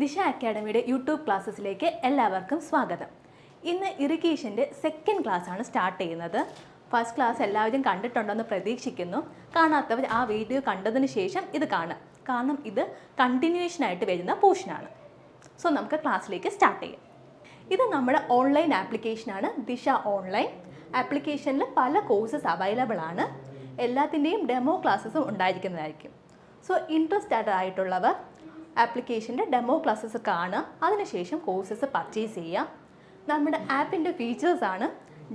ദിശ അക്കാഡമിയുടെ യൂട്യൂബ് ക്ലാസ്സസിലേക്ക് എല്ലാവർക്കും സ്വാഗതം. ഇന്ന് ഇറിഗേഷൻ്റെ സെക്കൻഡ് ക്ലാസ്സാണ് സ്റ്റാർട്ട് ചെയ്യുന്നത്. ഫസ്റ്റ് ക്ലാസ് എല്ലാവരും കണ്ടിട്ടുണ്ടെന്ന് പ്രതീക്ഷിക്കുന്നു. കാണാത്തവർ ആ വീഡിയോ കണ്ടതിന് ശേഷം ഇത് കാണാം, കാരണം ഇത് കണ്ടിന്യൂഷനായിട്ട് വരുന്ന പോർഷനാണ്. സോ നമുക്ക് ക്ലാസ്സിലേക്ക് സ്റ്റാർട്ട് ചെയ്യാം. ഇത് നമ്മുടെ ഓൺലൈൻ ആപ്ലിക്കേഷനാണ്, ദിശ ഓൺലൈൻ. ആപ്ലിക്കേഷനിൽ പല കോഴ്സസ് അവൈലബിൾ ആണ്. എല്ലാത്തിൻ്റെയും ഡെമോ ക്ലാസ്സസും ഉണ്ടായിരിക്കുന്നതായിരിക്കും. സോ ഇൻട്രസ്റ്റഡ് ആയിട്ടുള്ളവർ ആപ്ലിക്കേഷൻ്റെ ഡെമോ ക്ലാസ്സസ് കാണുക, അതിനുശേഷം കോഴ്സസ് പർച്ചേസ് ചെയ്യുക. നമ്മുടെ ആപ്പിൻ്റെ ഫീച്ചേഴ്സാണ്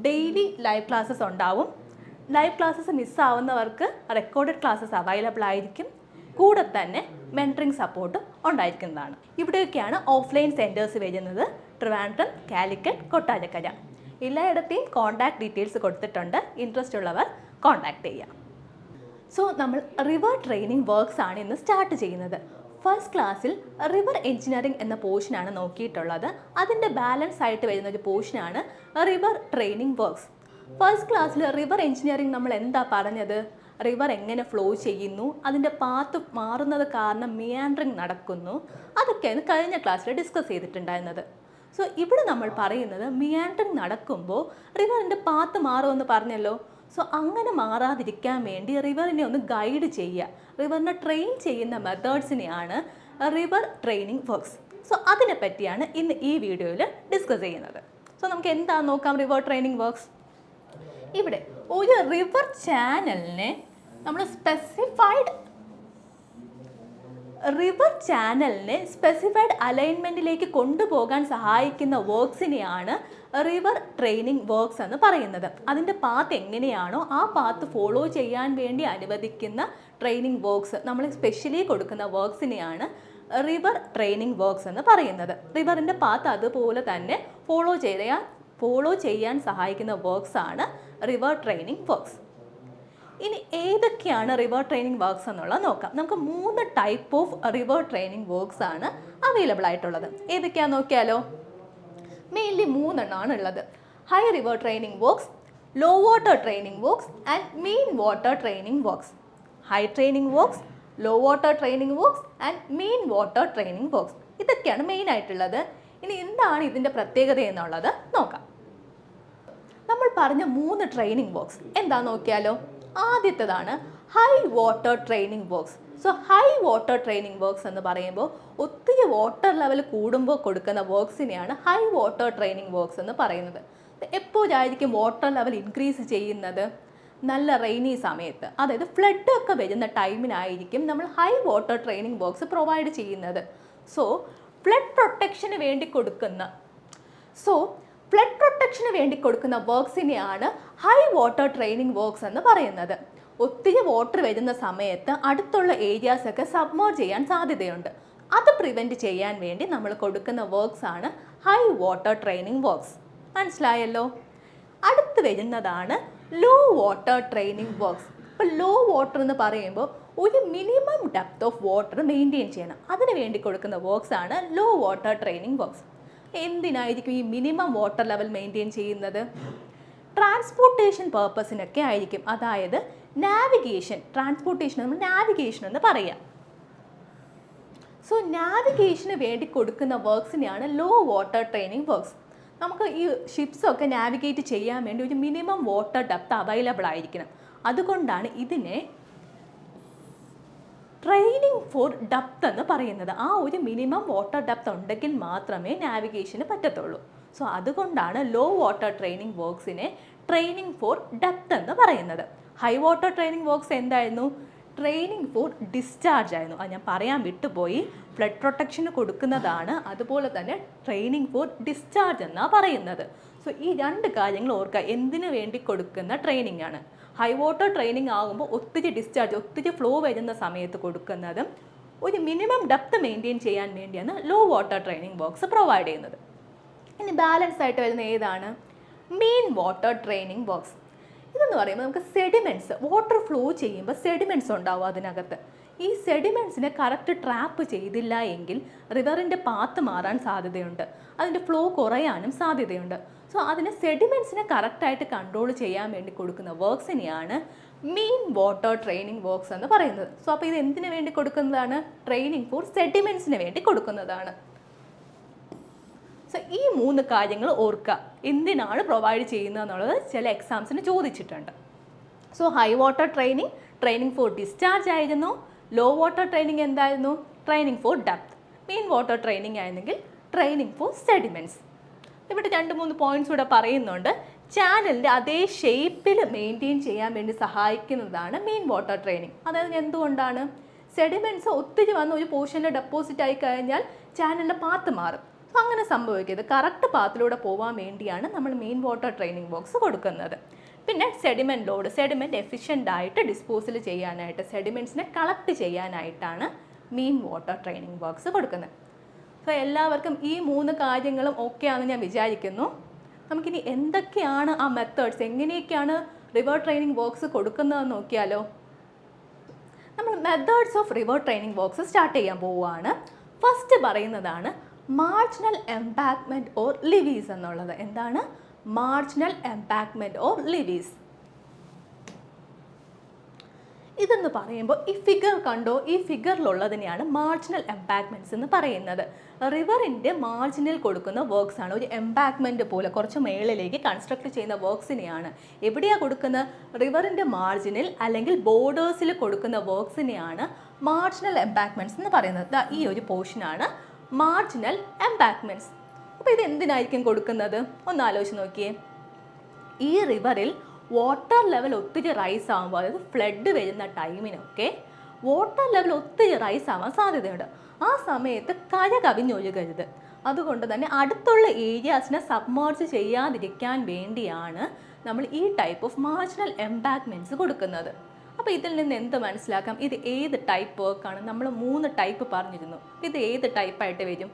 ഡെയിലി ലൈവ് ക്ലാസ്സസ് ഉണ്ടാവും. ലൈവ് ക്ലാസ്സസ് മിസ്സാവുന്നവർക്ക് റെക്കോർഡഡ് ക്ലാസ്സസ് അവൈലബിൾ ആയിരിക്കും. കൂടെ തന്നെ മെൻറ്ററിങ് സപ്പോർട്ടും ഉണ്ടായിരിക്കുന്നതാണ്. ഇവിടെയൊക്കെയാണ് ഓഫ്ലൈൻ സെൻറ്റേഴ്സ് വരുന്നത്: ട്രിവാൻഡ്രം, കാലിക്കറ്റ്, കൊട്ടാരക്കര. എല്ലായിടത്തെയും കോൺടാക്ട് ഡീറ്റെയിൽസ് കൊടുത്തിട്ടുണ്ട്. ഇൻട്രസ്റ്റ് ഉള്ളവർ കോൺടാക്ട് ചെയ്യുക. സോ നമ്മൾ റിവർ ട്രെയിനിങ് വർക്ക്സ് ആണ് ഇന്ന് സ്റ്റാർട്ട് ചെയ്യുന്നത്. ഫസ്റ്റ് ക്ലാസ്സിൽ റിവർ എഞ്ചിനീയറിംഗ് എന്ന പോർഷനാണ് നോക്കിയിട്ടുള്ളത്. അതിൻ്റെ ബാലൻസ് ആയിട്ട് വരുന്ന ഒരു പോർഷനാണ് റിവർ ട്രെയിനിങ് വർക്ക്സ്. ഫസ്റ്റ് ക്ലാസ്സിൽ റിവർ എഞ്ചിനീയറിംഗ് നമ്മൾ എന്താ പറഞ്ഞത്? റിവർ എങ്ങനെ ഫ്ലോ ചെയ്യുന്നു, അതിൻ്റെ പാത്ത് മാറുന്നത് കാരണം മിയാൻഡറിങ് നടക്കുന്നു, അതൊക്കെയാണ് കഴിഞ്ഞ ക്ലാസ്സിൽ ഡിസ്കസ് ചെയ്തിട്ടുണ്ടായിരുന്നത്. സോ ഇവിടെ നമ്മൾ പറയുന്നത് മിയാൻഡറിങ് നടക്കുമ്പോൾ റിവറിൻ്റെ പാത്ത് മാറുമെന്ന് പറഞ്ഞല്ലോ. സോ അങ്ങനെ മാറാതിരിക്കാൻ വേണ്ടി റിവറിനെ ഒന്ന് ഗൈഡ് ചെയ്യുക, റിവറിനെ ട്രെയിൻ ചെയ്യുന്ന മെത്തേഡ്സിനെയാണ് റിവർ ട്രെയിനിങ് വർക്ക്സ്. സോ അതിനെ പറ്റിയാണ് ഇന്ന് ഈ വീഡിയോയിൽ ഡിസ്കസ് ചെയ്യുന്നത്. സോ നമുക്ക് എന്താ നോക്കാം റിവർ ട്രെയിനിങ് വർക്ക്സ്. ഇവിടെ ഒരു റിവർ ചാനലിനെ നമ്മൾ സ്പെസിഫൈഡ് അലൈൻമെൻറ്റിലേക്ക് കൊണ്ടുപോകാൻ സഹായിക്കുന്ന വർക്ക്സിനെയാണ് റിവർ ട്രെയിനിങ് വർക്ക്സ് എന്ന് പറയുന്നത്. അതിൻ്റെ പാത്ത് എങ്ങനെയാണോ ആ പാത്ത് ഫോളോ ചെയ്യാൻ വേണ്ടി അനുവദിക്കുന്ന ട്രെയിനിങ് വർക്ക്സ്, നമ്മൾ സ്പെഷ്യലി കൊടുക്കുന്ന വർക്ക്സിനെയാണ് റിവർ ട്രെയിനിങ് വർക്ക്സ് എന്ന് പറയുന്നത്. റിവറിൻ്റെ പാത്ത് അതുപോലെ തന്നെ ഫോളോ ചെയ്യാൻ സഹായിക്കുന്ന വർക്ക്സ് ആണ് റിവർ ട്രെയിനിങ് വർക്ക്സ്. ഇനി ഏതൊക്കെയാണ് റിവർ ട്രെയിനിങ് വർക്ക്സ് എന്നുള്ളത് നോക്കാം. നമുക്ക് 3 type of river training works ആണ് അവൈലബിൾ ആയിട്ടുള്ളത്. ഏതൊക്കെയാണെന്ന് നോക്കിയാലോ. മെയിൻലി 3 എണ്ണമാണ് ഉള്ളത്: high river training works, low water training works and mean water training works. High training works, low water training works and mean water training works. ഇതൊക്കെയാണ് main ആയിട്ടുള്ളത്. ഇനി എന്താണ് ഇതിൻ്റെ പ്രത്യേകത എന്നുള്ളത് നോക്കാം. നമ്മൾ പറഞ്ഞ 3 ട്രെയിനിങ് വർക്ക്സ് എന്താ നോക്കിയാലോ. ആദ്യത്തേതാണ് high water training works. So high water training works എന്ന് പറയുമ്പോൾ ഒത്തിരി വാട്ടർ ലെവൽ കൂടുമ്പോൾ കൊടുക്കുന്ന വർക്ക്സിനെയാണ് ഹൈ വാട്ടർ ട്രെയിനിങ് വർക്ക്സ് എന്ന് പറയുന്നത്. എപ്പോഴായിരിക്കും വാട്ടർ ലെവൽ ഇൻക്രീസ് ചെയ്യുന്നത്? നല്ല റെയിനി സമയത്ത്, അതായത് ഫ്ലഡ് ഒക്കെ വരുന്ന ടൈമിനായിരിക്കും നമ്മൾ high water training works provide ചെയ്യുന്നത്. സോ ഫ്ലഡ് പ്രൊട്ടക്ഷന് വേണ്ടി കൊടുക്കുന്ന വർക്ക്സിനെയാണ് ഹൈ വാട്ടർ ട്രെയിനിങ് വർക്ക്സ് എന്ന് പറയുന്നത്. ഒത്തിരി വാട്ടർ വരുന്ന സമയത്ത് അടുത്തുള്ള ഏരിയാസൊക്കെ സബ്മേർജ് ചെയ്യാൻ സാധ്യതയുണ്ട്. അത് പ്രിവെൻറ്റ് ചെയ്യാൻ വേണ്ടി നമ്മൾ കൊടുക്കുന്ന വർക്ക്സ് ആണ് ഹൈ വാട്ടർ ട്രെയിനിങ് വർക്ക്സ്. മനസ്സിലായല്ലോ. അടുത്ത് വരുന്നതാണ് ലോ വാട്ടർ ട്രെയിനിങ് വർക്ക്സ്. ഇപ്പോൾ ലോ വാട്ടർ എന്ന് പറയുമ്പോൾ ഒരു minimum depth of water maintain ചെയ്യണം. അതിന് വേണ്ടി കൊടുക്കുന്ന വർക്ക്സ് ആണ് ലോ വാട്ടർ ട്രെയിനിങ് വർക്ക്സ്. എന്തിനായിരിക്കും ഈ മിനിമം വാട്ടർ ലെവൽ മെയിൻറ്റെയിൻ ചെയ്യുന്നത്? ട്രാൻസ്പോർട്ടേഷൻ പേർപ്പസിനൊക്കെ ആയിരിക്കും. അതായത് ട്രാൻസ്പോർട്ടേഷൻ നമ്മൾ നാവിഗേഷൻ എന്ന് പറയാം. സോ നാവിഗേഷന് വേണ്ടി കൊടുക്കുന്ന വർക്ക്സിനെയാണ് ലോ വാട്ടർ ട്രെയിനിങ് വർക്ക്സ്. നമുക്ക് ഈ ഷിപ്സൊക്കെ നാവിഗേറ്റ് ചെയ്യാൻ വേണ്ടി ഒരു മിനിമം വാട്ടർ ഡെപ്ത് അവൈലബിൾ ആയിരിക്കണം. അതുകൊണ്ടാണ് ഇതിനെ ട്രെയിനിങ് ഫോർ ഡെപ്ത് എന്ന് പറയുന്നത്. ആ ഒരു മിനിമം വാട്ടർ ഡെപ്ത് ഉണ്ടെങ്കിൽ മാത്രമേ നാവിഗേഷന് പറ്റത്തുള്ളൂ. സോ അതുകൊണ്ടാണ് ലോ വാട്ടർ ട്രെയിനിങ് വർക്ക്സിനെ ട്രെയിനിങ് ഫോർ ഡെപ്ത് എന്ന് പറയുന്നത്. ഹൈ വാട്ടർ ട്രെയിനിങ് വർക്ക്സ് എന്തായിരുന്നു? ട്രെയിനിങ് ഫോർ ഡിസ്ചാർജ് ആയിരുന്നു. അത് ഞാൻ പറയാൻ വിട്ടുപോയി. ഫ്ലഡ് പ്രൊട്ടക്ഷന് കൊടുക്കുന്നതാണ്, അതുപോലെ തന്നെ ട്രെയിനിങ് ഫോർ ഡിസ്ചാർജ് എന്നാണ് പറയുന്നത്. സോ ഈ 2 കാര്യങ്ങൾ ഓർക്കുക, എന്തിനു വേണ്ടി കൊടുക്കുന്ന ട്രെയിനിങ് ആണ്. ഹൈ വാട്ടർ ട്രെയിനിങ് ആകുമ്പോൾ ഒത്തിരി ഫ്ലോ വരുന്ന സമയത്ത് കൊടുക്കുന്നതും ഒരു മിനിമം ഡെപ്ത് മെയിൻറ്റെയിൻ ചെയ്യാൻ വേണ്ടിയാണ് low water training works provide ചെയ്യുന്നത്. ഇനി ബാലൻസ് ആയിട്ട് വരുന്ന ഏതാണ്? Mean water training works. ഇതെന്ന് പറയുമ്പോൾ നമുക്ക് സെഡിമെൻറ്റ്സ്, വാട്ടർ ഫ്ലോ ചെയ്യുമ്പോൾ സെഡിമെൻറ്റ്സ് ഉണ്ടാവും അതിനകത്ത്. ഈ സെഡിമെൻറ്റ്സിനെ കറക്റ്റ് ട്രാപ്പ് ചെയ്തില്ല എങ്കിൽ റിവറിൻ്റെ പാത്ത് മാറാൻ സാധ്യതയുണ്ട്, അതിൻ്റെ ഫ്ലോ കുറയാനും സാധ്യതയുണ്ട്. സോ അതിന് സെഡിമെൻറ്റ്സിനെ കറക്റ്റായിട്ട് കൺട്രോൾ ചെയ്യാൻ വേണ്ടി കൊടുക്കുന്ന വർക്ക്സിനെയാണ് മീൻ വാട്ടർ ട്രെയിനിങ് വർക്ക്സ് എന്ന് പറയുന്നത്. സോ അപ്പോൾ ഇത് എന്തിനു വേണ്ടി കൊടുക്കുന്നതാണ്? ട്രെയിനിങ് ഫോർ സെഡിമെൻറ്റ്സിന് വേണ്ടി കൊടുക്കുന്നതാണ്. സോ ഈ 3 കാര്യങ്ങൾ ഓർക്കുക. എന്തിനാണ് പ്രൊവൈഡ് ചെയ്യുന്നത് എന്നുള്ളത് ചില എക്സാംസിന് ചോദിച്ചിട്ടുണ്ട്. So high water training for discharge ആയിരുന്നു. ലോ വാട്ടർ ട്രെയിനിങ് എന്തായിരുന്നു? Training for depth. Mean water training ആയിരുന്നെങ്കിൽ ട്രെയിനിങ് ഫോർ സെഡിമെൻറ്റ്സ്. ഇവിടെ 2-3 പോയിന്റ്സ് കൂടെ പറയുന്നുണ്ട്. ചാനലിൻ്റെ അതേ ഷേപ്പിൽ മെയിൻറ്റെയിൻ ചെയ്യാൻ വേണ്ടി സഹായിക്കുന്നതാണ് മീൻ വാട്ടർ ട്രെയിനിങ്. അതായത് എന്തുകൊണ്ടാണ്? സെഡിമെൻറ്റ്സ് ഒത്തിരി വന്ന് ഒരു പോർഷനിൽ ഡെപ്പോസിറ്റ് ആയി കഴിഞ്ഞാൽ ചാനലിൻ്റെ പാത്ത് മാറും. സോ അങ്ങനെ സംഭവിക്കരുത്. കറക്റ്റ് പാത്തിലൂടെ പോകാൻ വേണ്ടിയാണ് നമ്മൾ മീൻ വാട്ടർ ട്രെയിനിങ് ബോക്സ് കൊടുക്കുന്നത്. പിന്നെ സെഡിമെൻറ്റ് എഫിഷ്യൻ്റ് ആയിട്ട് ഡിസ്പോസൽ ചെയ്യാനായിട്ട്, സെഡിമെൻറ്റ്സിനെ കളക്ട് ചെയ്യാനായിട്ടാണ് മീൻ വാട്ടർ ട്രെയിനിങ് ബോക്സ് കൊടുക്കുന്നത്. സോ എല്ലാവർക്കും ഈ 3 കാര്യങ്ങളും ഓക്കെ ആണെന്ന് ഞാൻ വിചാരിക്കുന്നു. നമുക്കിനി എന്തൊക്കെയാണ് ആ മെത്തേഡ്സ്, എങ്ങനെയൊക്കെയാണ് റിവർ ട്രെയിനിങ് ബോക്സ് കൊടുക്കുന്നതെന്ന് നോക്കിയാലോ. നമ്മൾ methods of river training box start ചെയ്യാൻ പോവുകയാണ്. ഫസ്റ്റ് പറയുന്നതാണ് മാർജിനൽ എംപാക്ക്മെൻറ്റ് ഓർ ലിവീസ് എന്നുള്ളത്. എന്താണ് മാർജിനൽ എംപാക്ക്മെൻറ്റ് ഓർ ലിവീസ്? ഇതെന്ന് പറയുമ്പോൾ ഈ ഫിഗർ കണ്ടോ, ഈ ഫിഗറിലുള്ളതിനെയാണ് മാർജിനൽ എംപാക്ക്മെൻറ്റ്സ് എന്ന് പറയുന്നത്. റിവറിൻ്റെ മാർജിനിൽ കൊടുക്കുന്ന വർക്ക്സ് ആണ്. ഒരു എംപാക്ക്മെൻറ്റ് പോലെ കുറച്ച് മേളിലേക്ക് കൺസ്ട്രക്ട് ചെയ്യുന്ന വർക്ക്സിനെയാണ് എവിടെയാണ് കൊടുക്കുന്നത്? റിവറിൻ്റെ മാർജിനിൽ അല്ലെങ്കിൽ ബോർഡേഴ്സിൽ കൊടുക്കുന്ന വർക്ക്സിനെയാണ് മാർജിനൽ എംപാക്ക്മെൻറ്റ്സ് എന്ന് പറയുന്നത്. ഈ ഒരു പോർഷനാണ് മാർജിനൽ എംപാക്ക്മെൻറ്റ്സ്. അപ്പോൾ ഇത് എന്തിനായിരിക്കും കൊടുക്കുന്നത്? ഒന്ന് ആലോചിച്ച് നോക്കിയേ. ഈ റിവറിൽ വാട്ടർ ലെവൽ ഒത്തിരി റൈസ് ആകുമ്പോൾ, അതായത് ഫ്ലഡ് വരുന്ന ടൈമിനൊക്കെ വാട്ടർ ലെവൽ ഒത്തിരി റൈസ് ആവാൻ സാധ്യതയുണ്ട്. ആ സമയത്ത് കര കവിഞ്ഞൊഴുകരുത്. അതുകൊണ്ട് തന്നെ അടുത്തുള്ള ഏരിയാസിനെ സബ്മേർജ് ചെയ്യാതിരിക്കാൻ വേണ്ടിയാണ് നമ്മൾ ഈ ടൈപ്പ് ഓഫ് മാർജിനൽ എംപാക്ക്മെൻറ്റ്സ് കൊടുക്കുന്നത്. അപ്പോൾ ഇതിൽ നിന്ന് എന്ത് മനസ്സിലാക്കാം? ഇത് ഏത് ടൈപ്പ് വർക്കാണ്? നമ്മൾ 3 ടൈപ്പ് പറഞ്ഞിരുന്നു. ഇത് ഏത് ടൈപ്പായിട്ട് വരും?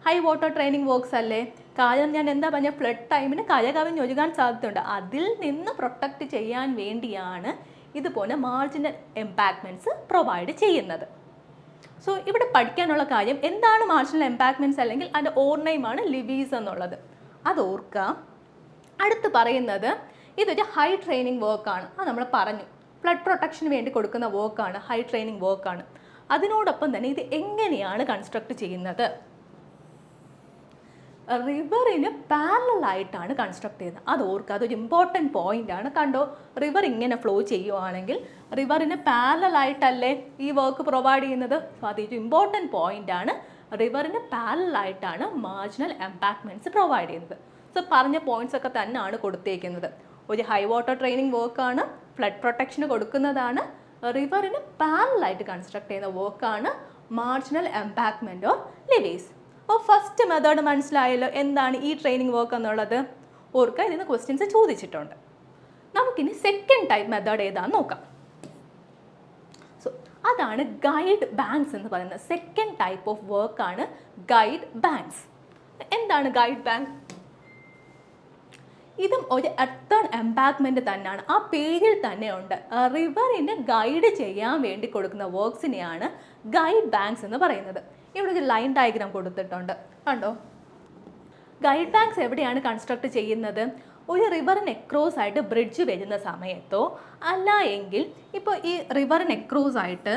ഹൈ വാട്ടർ ട്രെയിനിങ് വർക്ക്സ് അല്ലേ? കാരണം ഞാൻ എന്താ പറഞ്ഞ, ഫ്ലഡ് ടൈമിന് കര കവിഞ്ഞൊഴുകാൻ സാധ്യതയുണ്ട്. അതിൽ നിന്ന് പ്രൊട്ടക്റ്റ് ചെയ്യാൻ വേണ്ടിയാണ് ഇതുപോലെ മാർജിനൽ എംപാക്ക്മെൻറ്റ്സ് പ്രൊവൈഡ് ചെയ്യുന്നത്. സോ ഇവിടെ പഠിക്കാനുള്ള കാര്യം എന്താണ് മാർജിനൽ എംപാക്ക്മെൻറ്റ്സ്, അല്ലെങ്കിൽ അതിൻ്റെ ഓർനെയിമാണ് ലിവീസ് എന്നുള്ളത്. അത് ഓർക്കാം. അടുത്ത് പറയുന്നത് ഇതൊരു ഹൈ ട്രെയിനിങ് വർക്കാണ്. അത് നമ്മൾ പറഞ്ഞു. ഫ്ലഡ് പ്രൊട്ടക്ഷന് വേണ്ടി കൊടുക്കുന്ന വർക്കാണ്, ഹൈ ട്രെയിനിങ് വർക്കാണ്. അതിനോടൊപ്പം തന്നെ ഇത് എങ്ങനെയാണ് കൺസ്ട്രക്ട് ചെയ്യുന്നത്? റിവറിന് പാരലായിട്ടാണ് കൺസ്ട്രക്ട് ചെയ്യുന്നത്. അത് ഓർക്കുക, അതൊരു ഇമ്പോർട്ടൻറ്റ് പോയിന്റ് ആണ്. കണ്ടോ, റിവർ ഇങ്ങനെ ഫ്ലോ ചെയ്യുവാണെങ്കിൽ റിവറിന് പാരലായിട്ടല്ലേ ഈ വർക്ക് പ്രൊവൈഡ് ചെയ്യുന്നത്. സോ അതൊരു ഇമ്പോർട്ടൻറ്റ് പോയിന്റ് ആണ്. റിവറിന് പാരലായിട്ടാണ് മാർജിനൽ എംപാക്ക്മെൻറ്റ്സ് പ്രൊവൈഡ് ചെയ്യുന്നത്. സോ പറഞ്ഞ പോയിന്റ്സ് ഒക്കെ തന്നെയാണ് കൊടുത്തേക്കുന്നത്. ഒരു ഹൈ വാട്ടർ ട്രെയിനിങ് വർക്കാണ്, ഫ്ലഡ് പ്രൊട്ടക്ഷന് കൊടുക്കുന്നതാണ്, റിവറിന് പാരലായിട്ട് കൺസ്ട്രക്ട് ചെയ്യുന്ന വർക്കാണ് മാർജിനൽ എംപാക്ക്മെൻറ്റ് ഓർ ലിവീസ്. അപ്പോൾ ഫസ്റ്റ് മെത്തേഡ് മനസ്സിലായല്ലോ, എന്താണ് ഈ ട്രെയിനിങ് വർക്ക് എന്നുള്ളത്. ഓർക്കുക, ഇതിന് ക്വസ്റ്റ്യൻസ് ചോദിച്ചിട്ടുണ്ട്. നമുക്കിനി സെക്കൻഡ് ടൈപ്പ് മെത്തേഡ് ഏതാണെന്ന് നോക്കാം. സോ അതാണ് ഗൈഡ് ബാങ്ക്സ് എന്ന് പറയുന്നത്. സെക്കൻഡ് ടൈപ്പ് ഓഫ് വർക്കാണ് ഗൈഡ് ബാങ്ക്സ്. എന്താണ് ഗൈഡ് ബാങ്ക്? ഇതും ഒരു എർത്തൺ എംപാക്ക്മെൻറ്റ് തന്നെയാണ്. ആ പേരിൽ തന്നെ ഉണ്ട്. റിവറിനെ ഗൈഡ് ചെയ്യാൻ വേണ്ടി കൊടുക്കുന്ന വർക്ക്സിനെയാണ് ഗൈഡ് ബാങ്ക്സ് എന്ന് പറയുന്നത്. ഇവിടെ ഒരു ലൈൻ ഡയഗ്രാം കൊടുത്തിട്ടുണ്ട്, കണ്ടോ. ഗൈഡ് ബാങ്ക്സ് എവിടെയാണ് കൺസ്ട്രക്ട് ചെയ്യുന്നത്? ഒരു റിവറിന് എക്രോസ് ആയിട്ട് ബ്രിഡ്ജ് വരുന്ന സമയത്തോ, അല്ല എങ്കിൽ ഇപ്പോൾ ഈ റിവറിന് എക്രോസ് ആയിട്ട്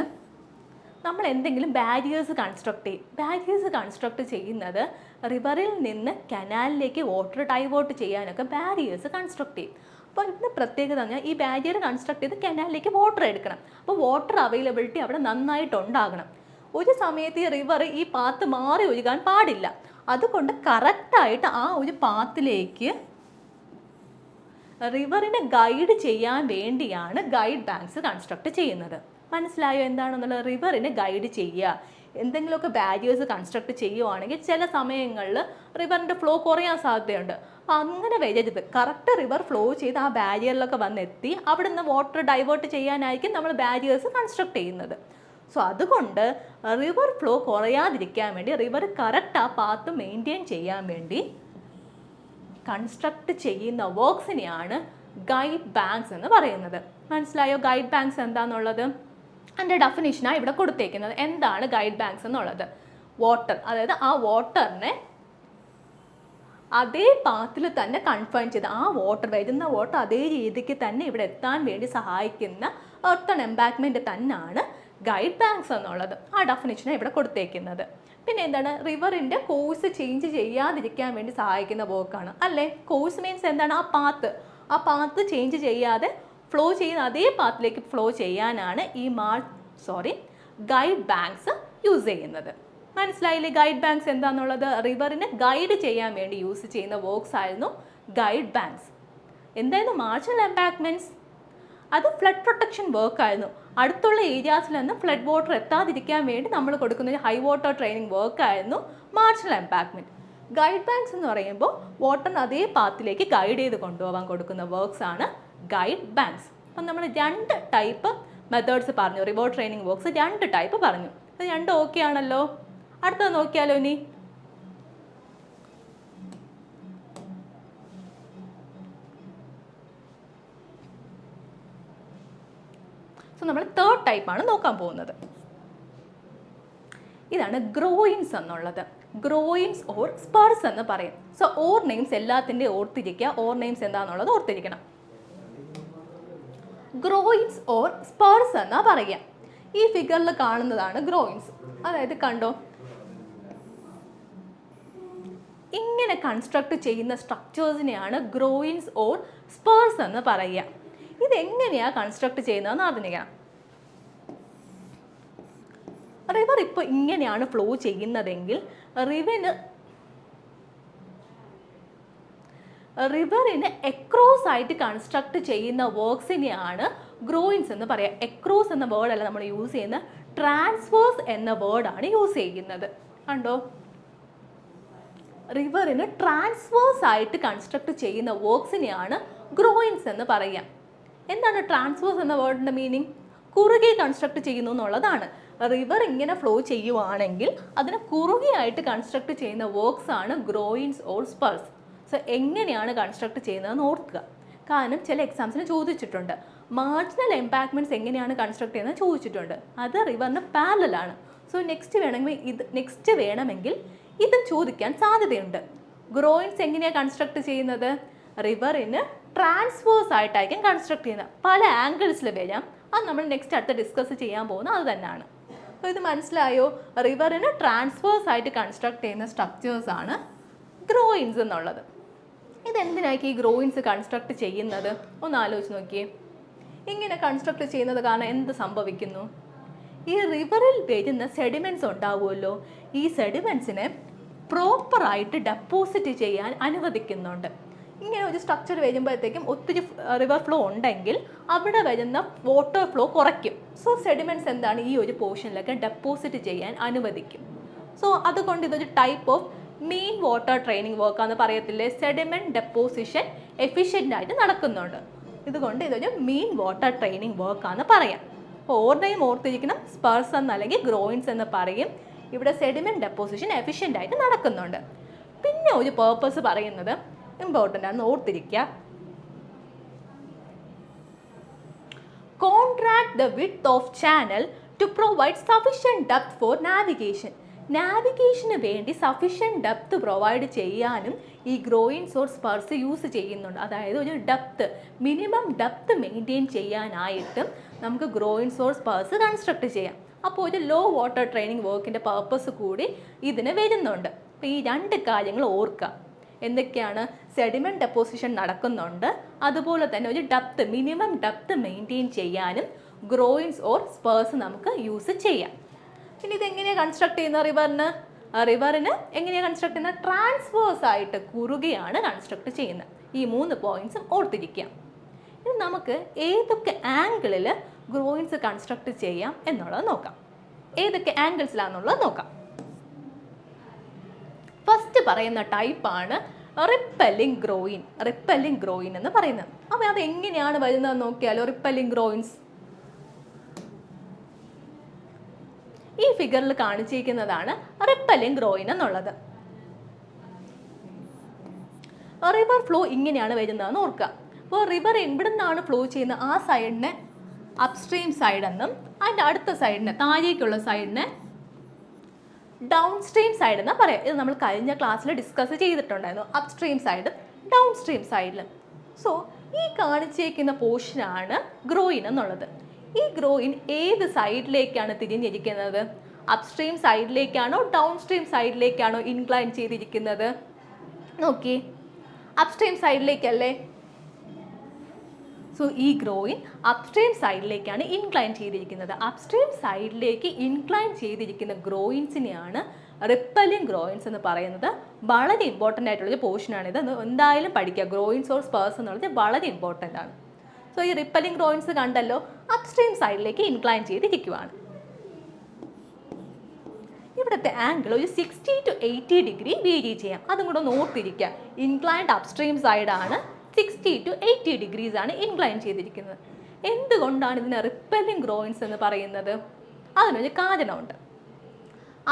നമ്മൾ എന്തെങ്കിലും ബാരിയേഴ്സ് കൺസ്ട്രക്ട് ചെയ്യും. ബാരിയേഴ്സ് കൺസ്ട്രക്ട് ചെയ്യുന്നത് റിവറിൽ നിന്ന് കനാലിലേക്ക് വാട്ടർ ഡൈവേർട്ട് ചെയ്യാനൊക്കെ ബാരിയേഴ്സ് കൺസ്ട്രക്ട് ചെയ്യും. അപ്പോൾ ഇതിന് പ്രത്യേകത പറഞ്ഞാൽ ഈ ബാരിയർ കൺസ്ട്രക്ട് ചെയ്ത് കനാലിലേക്ക് വാട്ടർ എടുക്കണം. അപ്പോൾ വാട്ടർ അവൈലബിലിറ്റി അവിടെ നന്നായിട്ടുണ്ടാകണം. ഒരു സമയത്ത് ഈ റിവർ ഈ പാത്ത് മാറി ഒഴുകാൻ പാടില്ല. അതുകൊണ്ട് കറക്റ്റായിട്ട് ആ ഒരു പാത്തിലേക്ക് റിവറിനെ ഗൈഡ് ചെയ്യാൻ വേണ്ടിയാണ് ഗൈഡ് ബാങ്ക്സ് കൺസ്ട്രക്ട് ചെയ്യുന്നത്. മനസ്സിലായോ എന്താണെന്നുള്ളത്? റിവറിനെ ഗൈഡ് ചെയ്യുക. എന്തെങ്കിലുമൊക്കെ ബാരിയേഴ്സ് കൺസ്ട്രക്ട് ചെയ്യുവാണെങ്കിൽ ചില സമയങ്ങളിൽ റിവറിൻ്റെ ഫ്ലോ കുറയാൻ സാധ്യതയുണ്ട്. അപ്പോൾ അങ്ങനെ വരരുത്. കറക്റ്റ് റിവർ ഫ്ലോ ചെയ്ത് ആ ബാരിയറിലൊക്കെ വന്നെത്തി അവിടെ നിന്ന് വാട്ടർ ഡൈവേർട്ട് ചെയ്യാനായിരിക്കും നമ്മൾ ബാരിയേഴ്സ് കൺസ്ട്രക്ട് ചെയ്യുന്നത്. സോ അതുകൊണ്ട് റിവർ ഫ്ലോ കുറയാതിരിക്കാൻ വേണ്ടി, റിവർ കറക്റ്റ് ആ പാത്ത് മെയിൻറ്റെയിൻ ചെയ്യാൻ വേണ്ടി കൺസ്ട്രക്ട് ചെയ്യുന്ന വർക്ക്സിനെയാണ് ഗൈഡ് ബാങ്ക്സ് എന്ന് പറയുന്നത്. മനസ്സിലായോ ഗൈഡ് ബാങ്ക്സ് എന്താണെന്നുള്ളത്? അതിൻ്റെ ഡെഫിനിഷനാണ് ഇവിടെ കൊടുത്തേക്കുന്നത്. എന്താണ് ഗൈഡ് ബാങ്ക്സ് എന്നുള്ളത്? വാട്ടർ, അതായത് ആ വാട്ടറിനെ അതേ പാത്തിൽ തന്നെ കൺഫൈൻ ചെയ്ത് ആ വാട്ടർ, വരുന്ന വാട്ടർ അതേ രീതിക്ക് തന്നെ ഇവിടെ എത്താൻ വേണ്ടി സഹായിക്കുന്ന എർത്തൺ എംപാക്ക്മെൻറ്റ് തന്നെയാണ് ഗൈഡ് ബാങ്ക്സ് എന്നുള്ളത്. ആ ഡെഫിനിഷനാണ് ഇവിടെ കൊടുത്തേക്കുന്നത്. പിന്നെ എന്താണ്, റിവറിൻ്റെ കോഴ്സ് ചേഞ്ച് ചെയ്യാതിരിക്കാൻ വേണ്ടി സഹായിക്കുന്ന വർക്കാണ് അല്ലേ. കോഴ്സ് മീൻസ് എന്താണ്, ആ പാത്ത് ചേഞ്ച് ചെയ്യാതെ ഫ്ലോ ചെയ്യുന്ന അതേ പാത്തിലേക്ക് ഫ്ലോ ചെയ്യാനാണ് ഈ ഗൈഡ് ബാങ്ക്സ് യൂസ് ചെയ്യുന്നത്. മനസ്സിലായില്ലേ ഗൈഡ് ബാങ്ക്സ് എന്താണെന്നുള്ളത്? റിവറിനെ ഗൈഡ് ചെയ്യാൻ വേണ്ടി യൂസ് ചെയ്യുന്ന വർക്ക്സ് ആയിരുന്നു ഗൈഡ് ബാങ്ക്സ്. എന്തായിരുന്നു മാർജിനൽ എംബാങ്ക്മെന്റ്സ്? അത് ഫ്ലഡ് പ്രൊട്ടക്ഷൻ വർക്ക് ആയിരുന്നു. അടുത്തുള്ള ഏരിയാസിൽ നിന്ന് ഫ്ലഡ് വാട്ടർ എത്താതിരിക്കാൻ വേണ്ടി നമ്മൾ കൊടുക്കുന്ന ഒരു ഹൈ വാട്ടർ ട്രെയിനിങ് വർക്ക് ആയിരുന്നു മാർജിനൽ എംബാങ്ക്മെന്റ്. ഗൈഡ് ബാങ്ക്സ് എന്ന് പറയുമ്പോൾ വാട്ടറിന് അതേ പാത്തിലേക്ക് ഗൈഡ് ചെയ്ത് കൊണ്ടുപോകാൻ കൊടുക്കുന്ന വർക്ക്സ് ആണ് ഗൈഡ് ബാങ്ക്സ്. അപ്പം നമ്മൾ 2 ടൈപ്പ് മെത്തേഡ്സ് പറഞ്ഞു, റിവർ ട്രെയിനിങ് വർക്ക്സ് 2 ടൈപ്പ് പറഞ്ഞു. ഇത് 2 ഓക്കെ ആണല്ലോ. അടുത്തത് നോക്കിയാലോ ഇനി. സോ നമ്മൾ 3rd ടൈപ്പാണ് നോക്കാൻ പോകുന്നത്. ഇതാണ് ഗ്രോയിൻസ് എന്നുള്ളത്. ഗ്രോയിൻസ് ഓർ സ്പേർസ് എന്ന് പറയും. സോ ഓർ നെയിംസ് എല്ലാത്തിൻ്റെയും ഓർത്തിരിക്കുക. ഓർ നെയിംസ് എന്താണെന്നുള്ളത് ഓർത്തിരിക്കണം. ഗ്രോയിൻസ് ഓർ സ്പേർസ് എന്നാ പറയുക. ഈ ഫിഗറിൽ കാണുന്നതാണ് ഗ്രോയിൻസ്. അതായത് കണ്ടോ, ഇങ്ങനെ കൺസ്ട്രക്ട് ചെയ്യുന്ന സ്ട്രക്ചേഴ്സിനെയാണ് ഗ്രോയിൻസ് ഓർ സ്പേർസ് എന്ന് പറയുക. ഇതെങ്ങനെയാണ് കൺസ്ട്രക്ട് ചെയ്യുന്നതെന്ന് അറിഞ്ഞിരിക്കണം. റിവർ ഇപ്പോൾ ഇങ്ങനെയാണ് ഫ്ലോ ചെയ്യുന്നതെങ്കിൽ റിവറിന് എക്രോസ് ആയിട്ട് കൺസ്ട്രക്ട് ചെയ്യുന്ന വർക്ക്സിനെയാണ് ഗ്രോയിൻസ് എന്ന് പറയുക. എക്രോസ് എന്ന വേർഡല്ല നമ്മൾ യൂസ് ചെയ്യുന്ന, ട്രാൻസ്വേഴ്സ് എന്ന വേർഡാണ് യൂസ് ചെയ്യുന്നത്. കണ്ടോ, റിവറിന് ട്രാൻസ്വേഴ്സ് ആയിട്ട് കൺസ്ട്രക്ട് ചെയ്യുന്ന വർക്ക്സിനെയാണ് ഗ്രോയിൻസ് എന്ന് പറയുക. എന്താണ് ട്രാൻസ്വേഴ്സ് എന്ന വേർഡിൻ്റെ മീനിങ്? കുറുകെ കൺസ്ട്രക്ട് ചെയ്യുന്നു എന്നുള്ളതാണ്. റിവർ ഇങ്ങനെ ഫ്ലോ ചെയ്യുവാണെങ്കിൽ അതിനെ കുറുകെയായിട്ട് കൺസ്ട്രക്ട് ചെയ്യുന്ന വർക്ക്സ് ആണ് ഗ്രോയിൻസ് ഓർ സ്പേർസ്. സോ എങ്ങനെയാണ് കൺസ്ട്രക്ട് ചെയ്യുന്നതെന്ന് ഓർക്കുക. കാരണം ചില എക്സാംസിന് ചോദിച്ചിട്ടുണ്ട്, മാർജിനൽ എംബാങ്ക്മെന്റ്സ് എങ്ങനെയാണ് കൺസ്ട്രക്ട് ചെയ്യുന്നത് ചോദിച്ചിട്ടുണ്ട്. അത് റിവറിന് പാരലലാണ്. സോ നെക്സ്റ്റ് വേണമെങ്കിൽ ഇത് ചോദിക്കാൻ സാധ്യതയുണ്ട്. ഗ്രോയിൻസ് എങ്ങനെയാണ് കൺസ്ട്രക്ട് ചെയ്യുന്നത്? റിവറിന് ട്രാൻസ്വേഴ്സ് ആയിട്ടായിരിക്കും കൺസ്ട്രക്ട് ചെയ്യുന്നത്. പല ആംഗിൾസിൽ വരാം. അത് നമ്മൾ അടുത്ത ഡിസ്കസ് ചെയ്യാൻ പോകുന്നത് അത് തന്നെയാണ്. അപ്പോൾ ഇത് മനസ്സിലായോ? റിവറിന് ട്രാൻസ്വേഴ്സ് ആയിട്ട് കൺസ്ട്രക്ട് ചെയ്യുന്ന സ്ട്രക്ചേഴ്സ് ആണ് ഗ്രോയിൻസ് എന്നുള്ളത്. ഇതെന്തിനായിരിക്കും ഈ ഗ്രോയിൻസ് കൺസ്ട്രക്ട് ചെയ്യുന്നത്? ഒന്ന് ആലോചിച്ച് നോക്കിയേ. ഇങ്ങനെ കൺസ്ട്രക്ട് ചെയ്യുന്നത് കാരണം എന്ത് സംഭവിക്കുന്നു? ഈ റിവറിൽ വരുന്ന സെഡിമെൻറ്റ്സ് ഉണ്ടാവുമല്ലോ, ഈ സെഡിമെൻറ്റ്സിനെ പ്രോപ്പറായിട്ട് ഡെപ്പോസിറ്റ് ചെയ്യാൻ അനുവദിക്കുന്നുണ്ട്. ഇങ്ങനെ ഒരു സ്ട്രക്ചർ വരുമ്പോഴത്തേക്കും ഒത്തിരി റിവർ ഫ്ലോ ഉണ്ടെങ്കിൽ അവിടെ വരുന്ന വാട്ടർ ഫ്ലോ കുറയ്ക്കും. സോ സെഡിമെൻറ്റ്സ് എന്താണ് ഈ ഒരു പോർഷനിലൊക്കെ ഡെപ്പോസിറ്റ് ചെയ്യാൻ അനുവദിക്കും. സോ അതുകൊണ്ട് ഇതൊരു type of main water training വർക്കാന്ന് പറയത്തില്ലേ. സെഡിമെൻറ്റ് ഡെപ്പോസിഷൻ എഫിഷ്യൻ്റ് ആയിട്ട് നടക്കുന്നുണ്ട്. ഇതുകൊണ്ട് ഇതൊരു മെയിൻ വാട്ടർ ട്രെയിനിങ് വർക്കാന്ന് പറയാം. അപ്പോൾ ഓർഡയും ഓർത്തിരിക്കണം, സ്പേർസ് എന്നല്ലെങ്കിൽ ഗ്രോയിൻസ് എന്ന് പറയും. ഇവിടെ സെഡിമെൻറ്റ് ഡെപ്പോസിഷൻ എഫിഷ്യൻ്റ് ആയിട്ട് നടക്കുന്നുണ്ട്. പിന്നെ ഒരു പേർപ്പസ് പറയുന്നത് ഇമ്പോർട്ടൻ്റ് ആണെന്ന് ഓർത്തിരിക്കുക. Contract the width of channel to provide sufficient depth for navigation. നാവിഗേഷന് വേണ്ടി സഫിഷ്യൻറ്റ് ഡെപ്ത് പ്രൊവൈഡ് ചെയ്യാനും ഈ ഗ്രോയിൻസ് ഓർ സ്പേർസ് യൂസ് ചെയ്യുന്നുണ്ട്. അതായത് ഒരു മിനിമം ഡെപ്ത് മെയിൻറ്റെയിൻ ചെയ്യാനായിട്ടും നമുക്ക് ഗ്രോയിൻസ് ഓർ സ്പേർസ് കൺസ്ട്രക്ട് ചെയ്യാം. അപ്പോൾ ഒരു ലോ വാട്ടർ ട്രെയിനിങ് വർക്കിൻ്റെ പർപ്പസ് കൂടി ഇതിന് വരുന്നുണ്ട്. അപ്പോൾ ഈ 2 കാര്യങ്ങൾ ഓർക്കുക. എന്തൊക്കെയാണ്? സെഡിമെൻറ്റ് ഡെപ്പോസിഷൻ നടക്കുന്നുണ്ട്, അതുപോലെ തന്നെ ഒരു മിനിമം ഡെപ്ത് മെയിൻറ്റെയിൻ ചെയ്യാനും ഗ്രോയിൻസ് ഓർ സ്പേർസ് നമുക്ക് യൂസ് ചെയ്യാം. ഇനി ഇതെങ്ങനെയാണ് കൺസ്ട്രക്ട് ചെയ്യുന്നത്? റിവറിന് എങ്ങനെയാണ് കൺസ്ട്രക്ട് ചെയ്യുന്നത്? ട്രാൻസ്വേഴ്സ് ആയിട്ട് കുറുകെയാണ് കൺസ്ട്രക്ട് ചെയ്യുന്നത്. ഈ 3 പോയിന്റ്സും ഓർത്തിരിക്കാം. ഇനി നമുക്ക് ഏതൊക്കെ ആംഗിളിൽ ഗ്രോയിൻസ് കൺസ്ട്രക്ട് ചെയ്യാം എന്നുള്ളത് നോക്കാം. ഏതൊക്കെ ആംഗിൾസിലാണെന്നുള്ളത് നോക്കാം. ഫസ്റ്റ് പറയുന്ന ടൈപ്പാണ് റിപ്പല്ലിംഗ് ഗ്രോയിൻ എന്ന് പറയുന്നത്. അപ്പോൾ അത് എങ്ങനെയാണ് വരുന്നതെന്ന് നോക്കിയാലോ. റിപ്പല്ലിംഗ് ഗ്രോയിൻസ് ഈ ഫിഗറിൽ കാണിച്ചിരിക്കുന്നതാണ് റിപ്പല്ലിംഗ് ഗ്രോയിൻ എന്നുള്ളത്. റിവർ ഫ്ലോ ഇങ്ങനെയാണ് വരുന്നതെന്ന് ഓർക്കുക. അപ്പോൾ റിവർ ഇവിടെ നിന്നാണ് ഫ്ലോ ചെയ്യുന്നത്. ആ സൈഡിനെ അപ്സ്ട്രീം സൈഡ് എന്നും അതിൻ്റെ അടുത്ത സൈഡിനെ, താഴേക്കുള്ള സൈഡിനെ ഡൗൺ സ്ട്രീം സൈഡ് എന്നാ പറയാം. ഇത് നമ്മൾ കഴിഞ്ഞ ക്ലാസ്സിൽ ഡിസ്കസ് ചെയ്തിട്ടുണ്ടായിരുന്നു. അപ്സ്ട്രീം സൈഡും ഡൗൺ സ്ട്രീം സൈഡിലും. സോ ഈ കാണിച്ചേക്കുന്ന പോർഷനാണ് ഗ്രോയിൻ എന്നുള്ളത്. ഈ ഗ്രോയിൻ ഏത് സൈഡിലേക്കാണ് തിരിഞ്ഞിരിക്കുന്നത്? അപ്സ്ട്രീം സൈഡിലേക്കാണോ ഡൗൺ സ്ട്രീം സൈഡിലേക്കാണോ ഇൻക്ലൈൻ ചെയ്തിരിക്കുന്നത്? നോക്കി, അപ്സ്ട്രീം സൈഡിലേക്കല്ലേ. സോ ഈ ഗ്രോയിൻ അപ്സ്ട്രീം സൈഡിലേക്കാണ് ഇൻക്ലൈൻ ചെയ്തിരിക്കുന്നത്. അപ്സ്ട്രീം സൈഡിലേക്ക് ഇൻക്ലൈൻ ചെയ്തിരിക്കുന്ന ഗ്രോയിൻസിനെയാണ് റിപ്പലിംഗ് ഗ്രോയിൻസ് എന്ന് പറയുന്നത്. വളരെ ഇമ്പോർട്ടൻ്റ് ആയിട്ടുള്ളൊരു പോർഷനാണിത്. എന്തായാലും പഠിക്കുക. ഗ്രോയിൻസ് ഓർ സ്പേഴ്സ് എന്നുള്ളത് വളരെ ഇമ്പോർട്ടൻ്റ് ആണ്. സോ ഈ റിപ്പലിംഗ് ഗ്രോയിൻസ് കണ്ടല്ലോ, അപ്സ്ട്രീം സൈഡിലേക്ക് ഇൻക്ലൈൻ ചെയ്തിരിക്കുവാണ്. ഇവിടുത്തെ ആംഗിൾ ഒരു 60 to 80 ഡിഗ്രി വേരി ചെയ്യാം. അതും കൂടെ ഒന്ന് ഓർത്തിരിക്കുക. ഇൻക്ലൈൻഡ് അപ്സ്ട്രീം സൈഡാണ്, 60 to 80 ഡിഗ്രീസ് ആണ് ഇൻക്ലൈൻ ചെയ്തിരിക്കുന്നത്. എന്തുകൊണ്ടാണ് ഇതിനെ റിപ്പലിംഗ് ഗ്രോയിൻസ് എന്ന് പറയുന്നത്? അതിനൊരു കാരണമുണ്ട്.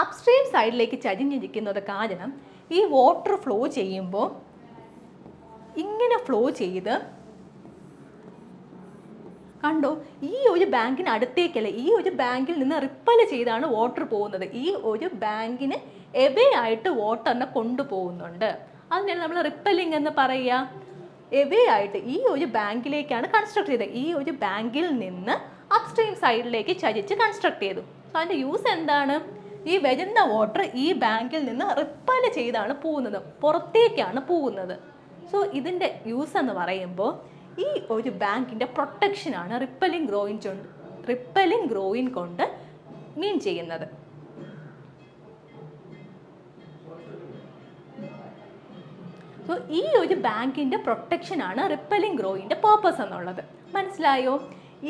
അപ്സ്ട്രീം സൈഡിലേക്ക് ചരിഞ്ഞിരിക്കുന്നത് കാരണം ഈ വാട്ടർ ഫ്ലോ ചെയ്യുമ്പോൾ ഇങ്ങനെ ഫ്ലോ ചെയ്ത് കണ്ടോ, ഈ ഒരു ബാങ്കിന് അടുത്തേക്കല്ല, ഈ ഒരു ബാങ്കിൽ നിന്ന് റിപ്പൽ ചെയ്താണ് വാട്ടർ പോകുന്നത്. ഈ ഒരു ബാങ്കിന് എവേ ആയിട്ട് വാട്ടറിനെ കൊണ്ടുപോകുന്നുണ്ട്. അതിനാണ് നമ്മൾ റിപ്പലിംഗ് എന്ന് പറയുക. എവേ ആയിട്ട് ഈ ഒരു ബാങ്കിലേക്കാണ് കൺസ്ട്രക്ട് ചെയ്തത്. ഈ ഒരു ബാങ്കിൽ നിന്ന് അപ്സ്ട്രീം സൈഡിലേക്ക് ചരിച്ച് കൺസ്ട്രക്ട് ചെയ്തു. സോ അതിൻ്റെ യൂസ് എന്താണ്? ഈ വരുന്ന വാട്ടർ ഈ ബാങ്കിൽ നിന്ന് റിപ്പൽ ചെയ്താണ് പോകുന്നത്, പുറത്തേക്കാണ് പോകുന്നത്. സോ ഇതിൻ്റെ യൂസ് എന്ന് പറയുമ്പോൾ ഈ ഒരു ബാങ്കിൻ്റെ പ്രൊട്ടക്ഷനാണ് റിപ്പലിംഗ് ഗ്രോയിൻ കൊണ്ട് മീൻ ചെയ്യുന്നത്. സോ ഈ ഒരു ബാങ്കിൻ്റെ പ്രൊട്ടക്ഷനാണ് റിപ്പലിംഗ് ഗ്രോയിൻ്റെ പേർപ്പസ് എന്നുള്ളത്. മനസ്സിലായോ?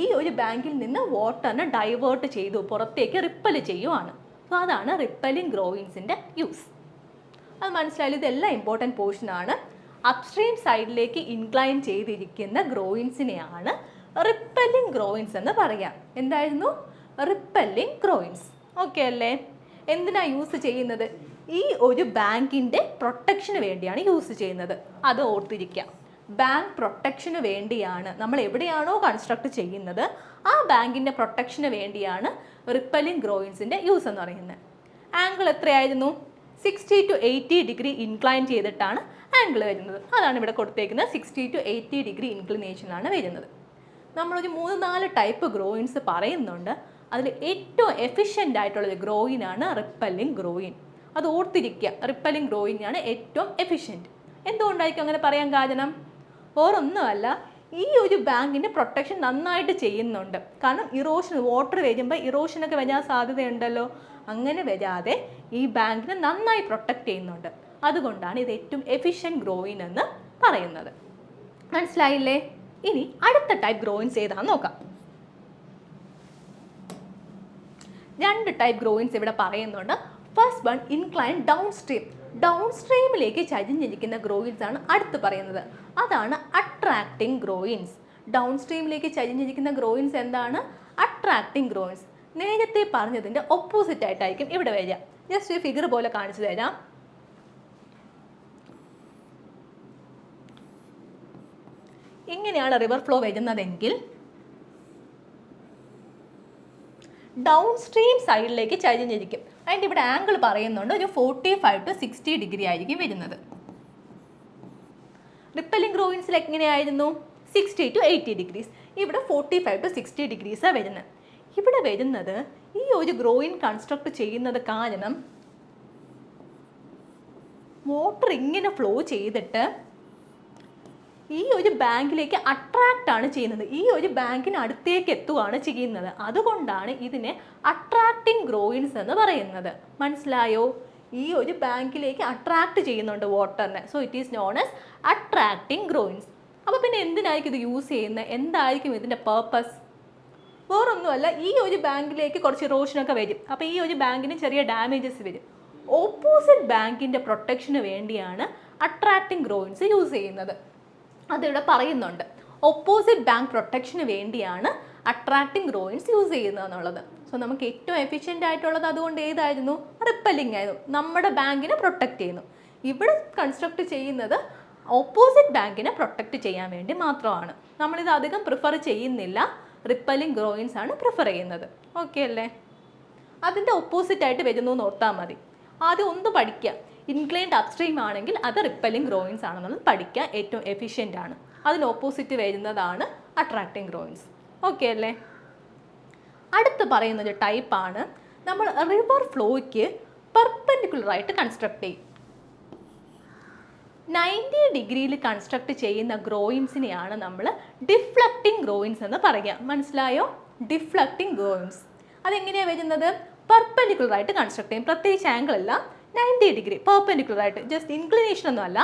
ഈ ഒരു ബാങ്കിൽ നിന്ന് വാട്ടറിനെ ഡൈവേർട്ട് ചെയ്തു പുറത്തേക്ക് റിപ്പൽ ചെയ്യുവാണ്. സോ അതാണ് റിപ്പലിംഗ് ഗ്രോയിൻസിൻ്റെ യൂസ്. അത് മനസ്സിലായാലും ഇതെല്ലാം ഇമ്പോർട്ടൻറ്റ് പോർഷനാണ്. അപ്സ്ട്രീം സൈഡിലേക്ക് ഇൻക്ലൈൻ ചെയ്തിരിക്കുന്ന ഗ്രോയിൻസിനെയാണ് റിപ്പലിംഗ് ഗ്രോയിൻസ് എന്ന് പറയാം. എന്തായിരുന്നു? Repelling groynes. ഓക്കെ അല്ലേ? എന്തിനാ യൂസ് ചെയ്യുന്നത്? ഈ ഒരു ബാങ്കിൻ്റെ പ്രൊട്ടക്ഷന് വേണ്ടിയാണ് യൂസ് ചെയ്യുന്നത്. അത് ഓർത്തിരിക്കുക. ബാങ്ക് പ്രൊട്ടക്ഷന് വേണ്ടിയാണ്, നമ്മൾ എവിടെയാണോ കൺസ്ട്രക്ട് ചെയ്യുന്നത് ആ ബാങ്കിൻ്റെ പ്രൊട്ടക്ഷന് വേണ്ടിയാണ് റിപ്പലിംഗ് ഗ്രോയിൻസിൻ്റെ യൂസ് എന്ന് പറയുന്നത്. ആംഗിൾ എത്രയായിരുന്നു? 60 to 80 ഡിഗ്രി ഇൻക്ലൈൻ ചെയ്തിട്ടാണ് ആംഗിൾ വരുന്നത്. അതാണ് ഇവിടെ കൊടുത്തേക്കുന്നത്. 60 to 80 ഡിഗ്രി ഇൻക്ലിനേഷനാണ് വരുന്നത്. നമ്മളൊരു 3-4 ടൈപ്പ് ഗ്രോയിൻസ് പറയുന്നുണ്ട്. അതിൽ ഏറ്റവും എഫിഷ്യൻ്റ് ആയിട്ടുള്ളൊരു ഗ്രോയിനാണ് റിപ്പലിംഗ് ഗ്രോയിൻ. അത് ഓർത്തിരിക്കുക. റിപ്പലിംഗ് ഗ്രോയിനാണ് ഏറ്റവും എഫിഷ്യൻറ്റ്. എന്തുകൊണ്ടായിരിക്കും അങ്ങനെ പറയാൻ കാരണം? വേറൊന്നുമല്ല, ഈ ഒരു ബാങ്കിൻ്റെ പ്രൊട്ടക്ഷൻ നന്നായിട്ട് ചെയ്യുന്നുണ്ട്. കാരണം ഇറോഷൻ, വാട്ടർ വരുമ്പോൾ ഇറോഷനൊക്കെ വരാൻ സാധ്യതയുണ്ടല്ലോ. അങ്ങനെ വരാതെ ഈ ബാങ്കിനെ നന്നായി പ്രൊട്ടക്റ്റ് ചെയ്യുന്നുണ്ട്. അതുകൊണ്ടാണ് ഇത് ഏറ്റവും എഫിഷ്യൻറ്റ് ഗ്രോയിൻ എന്ന് പറയുന്നത്. മനസ്സിലായില്ലേ? ഇനി അടുത്ത ടൈപ്പ് ഗ്രോയിൻസ് ഏതാണെന്ന് നോക്കാം. 2 ടൈപ്പ് ഗ്രോയിൻസ് ഇവിടെ പറയുന്നുണ്ട്. First one incline downstream. ഡൗൺ സ്ട്രീമിലേക്ക് ചരിഞ്ഞിരിക്കുന്ന ഗ്രോയിൻസ് ആണ് അടുത്ത് പറയുന്നത്. അതാണ് അട്രാക്റ്റിംഗ് ഗ്രോയിൻസ്. ഡൗൺ സ്ട്രീമിലേക്ക് ചരിഞ്ഞിരിക്കുന്ന ഗ്രോയിൻസ് എന്താണ്? Attracting groynes. നേരത്തെ പറഞ്ഞതിൻ്റെ ഓപ്പോസിറ്റ് ആയിട്ടായിരിക്കും ഇവിടെ വരിക. ജസ്റ്റ് ഒരു ഫിഗർ പോലെ കാണിച്ചു തരാം. ഇങ്ങനെയാണ് റിവർ ഫ്ലോ വരുന്നതെങ്കിൽ ഡൗൺ സ്ട്രീം സൈഡിലേക്ക് ചരിഞ്ഞിരിക്കും. അതിൻ്റെ ഇവിടെ ആംഗിൾ പറയുന്നുണ്ട് ഒരു 45 to 60 ഡിഗ്രി ആയിരിക്കും വരുന്നത്. റിപ്പലിംഗ് ഗ്രോയിൻസിൽ എങ്ങനെയായിരുന്നു? 60 to 80 ഡിഗ്രീസ്. ഇവിടെ 45 to 60 ഡിഗ്രീസാണ് വരുന്നത്. ഇവിടെ വരുന്നത് ഈ ഒരു ഗ്രോയിൻ കൺസ്ട്രക്ട് ചെയ്യുന്നത് കാരണം വാട്ടർ ഇങ്ങനെ ഫ്ലോ ചെയ്തിട്ട് ഈ ഒരു ബാങ്കിലേക്ക് അട്രാക്റ്റ് ആണ് ചെയ്യുന്നത്. ഈ ഒരു ബാങ്കിന് അടുത്തേക്ക് എത്തുകയാണ് ചെയ്യുന്നത്. അതുകൊണ്ടാണ് ഇതിനെ അട്രാക്റ്റിംഗ് ഗ്രോയിൻസ് എന്ന് പറയുന്നത്. മനസ്സിലായോ? ഈ ഒരു ബാങ്കിലേക്ക് അട്രാക്റ്റ് ചെയ്യുന്നുണ്ട് വാട്ടറിനെ. So it is known as attracting groynes. അപ്പോൾ പിന്നെ എന്തിനായിരിക്കും ഇത് യൂസ് ചെയ്യുന്നത്? എന്തായിരിക്കും ഇതിൻ്റെ പേർപ്പസ്? വേറൊന്നുമല്ല, ഈ ഒരു ബാങ്കിലേക്ക് കുറച്ച് ഇറോഷനൊക്കെ വരും. അപ്പോൾ ഈ ഒരു ബാങ്കിന് ചെറിയ ഡാമേജസ് വരും. ഓപ്പോസിറ്റ് ബാങ്കിൻ്റെ പ്രൊട്ടക്ഷന് വേണ്ടിയാണ് അട്രാക്റ്റിംഗ് ഗ്രോയിൻസ് യൂസ് ചെയ്യുന്നത്. അതിവിടെ പറയുന്നുണ്ട്. ഓപ്പോസിറ്റ് ബാങ്ക് പ്രൊട്ടക്ഷന് വേണ്ടിയാണ് അട്രാക്റ്റിംഗ് ഗ്രോയിൻസ് യൂസ് ചെയ്യുന്നത് എന്നുള്ളത്. സോ നമുക്ക് ഏറ്റവും എഫിഷ്യൻ്റ് ആയിട്ടുള്ളത് അതുകൊണ്ട് ഏതായിരുന്നു? റിപ്പലിംഗ് ആയിരുന്നു. നമ്മുടെ ബാങ്കിനെ പ്രൊട്ടക്റ്റ് ചെയ്യുന്നു. ഇവിടെ കൺസ്ട്രക്ട് ചെയ്യുന്നത് ഓപ്പോസിറ്റ് ബാങ്കിനെ പ്രൊട്ടക്റ്റ് ചെയ്യാൻ വേണ്ടി മാത്രമാണ്. നമ്മളിത് അധികം പ്രിഫർ ചെയ്യുന്നില്ല. റിപ്പലിംഗ് ഗ്രോയിൻസ് ആണ് പ്രിഫർ ചെയ്യുന്നത്. ഓക്കെ അല്ലേ? അതിൻ്റെ ഓപ്പോസിറ്റ് ആയിട്ട് വരുന്നു എന്ന് ഓർത്താൽ മതി. ആദ്യം ഒന്ന് പഠിക്കുക. ഇൻക്ലൈൻഡ് അപ്സ്ട്രീം ആണെങ്കിൽ അത് റിപ്പലിംഗ് ഗ്രോയിൻസ് ആണെന്നുള്ളത് പഠിക്കുക. ഏറ്റവും എഫിഷ്യൻ്റ് ആണ്. അതിന് ഓപ്പോസിറ്റ് വരുന്നതാണ് അട്രാക്റ്റിംഗ് ഗ്രോയിൻസ്. ഓക്കെ അല്ലേ? അടുത്ത് പറയുന്നൊരു ടൈപ്പാണ് നമ്മൾ റിവർ ഫ്ലോയ്ക്ക് പെർപെൻഡിക്കുലറായിട്ട് കൺസ്ട്രക്ട് ചെയ്യും. 90 ഡിഗ്രിയിൽ കൺസ്ട്രക്ട് ചെയ്യുന്ന ഗ്രോയിൻസിനെയാണ് നമ്മൾ ഡിഫ്ലക്റ്റിംഗ് ഗ്രോയിൻസ് എന്ന് പറയുക. മനസ്സിലായോ? ഡിഫ്ലക്റ്റിംഗ് ഗ്രോയിൻസ് അതെങ്ങനെയാണ് വരുന്നത്? പെർപെൻഡിക്കുലറായിട്ട് കൺസ്ട്രക്ട് ചെയ്യും. പ്രത്യേകിച്ച് ആംഗിൾ അല്ല, 90 ഡിഗ്രി പെർപെൻഡിക്കുലറായിട്ട്, ജസ്റ്റ് ഇൻക്ലിനേഷൻ ഒന്നും അല്ല,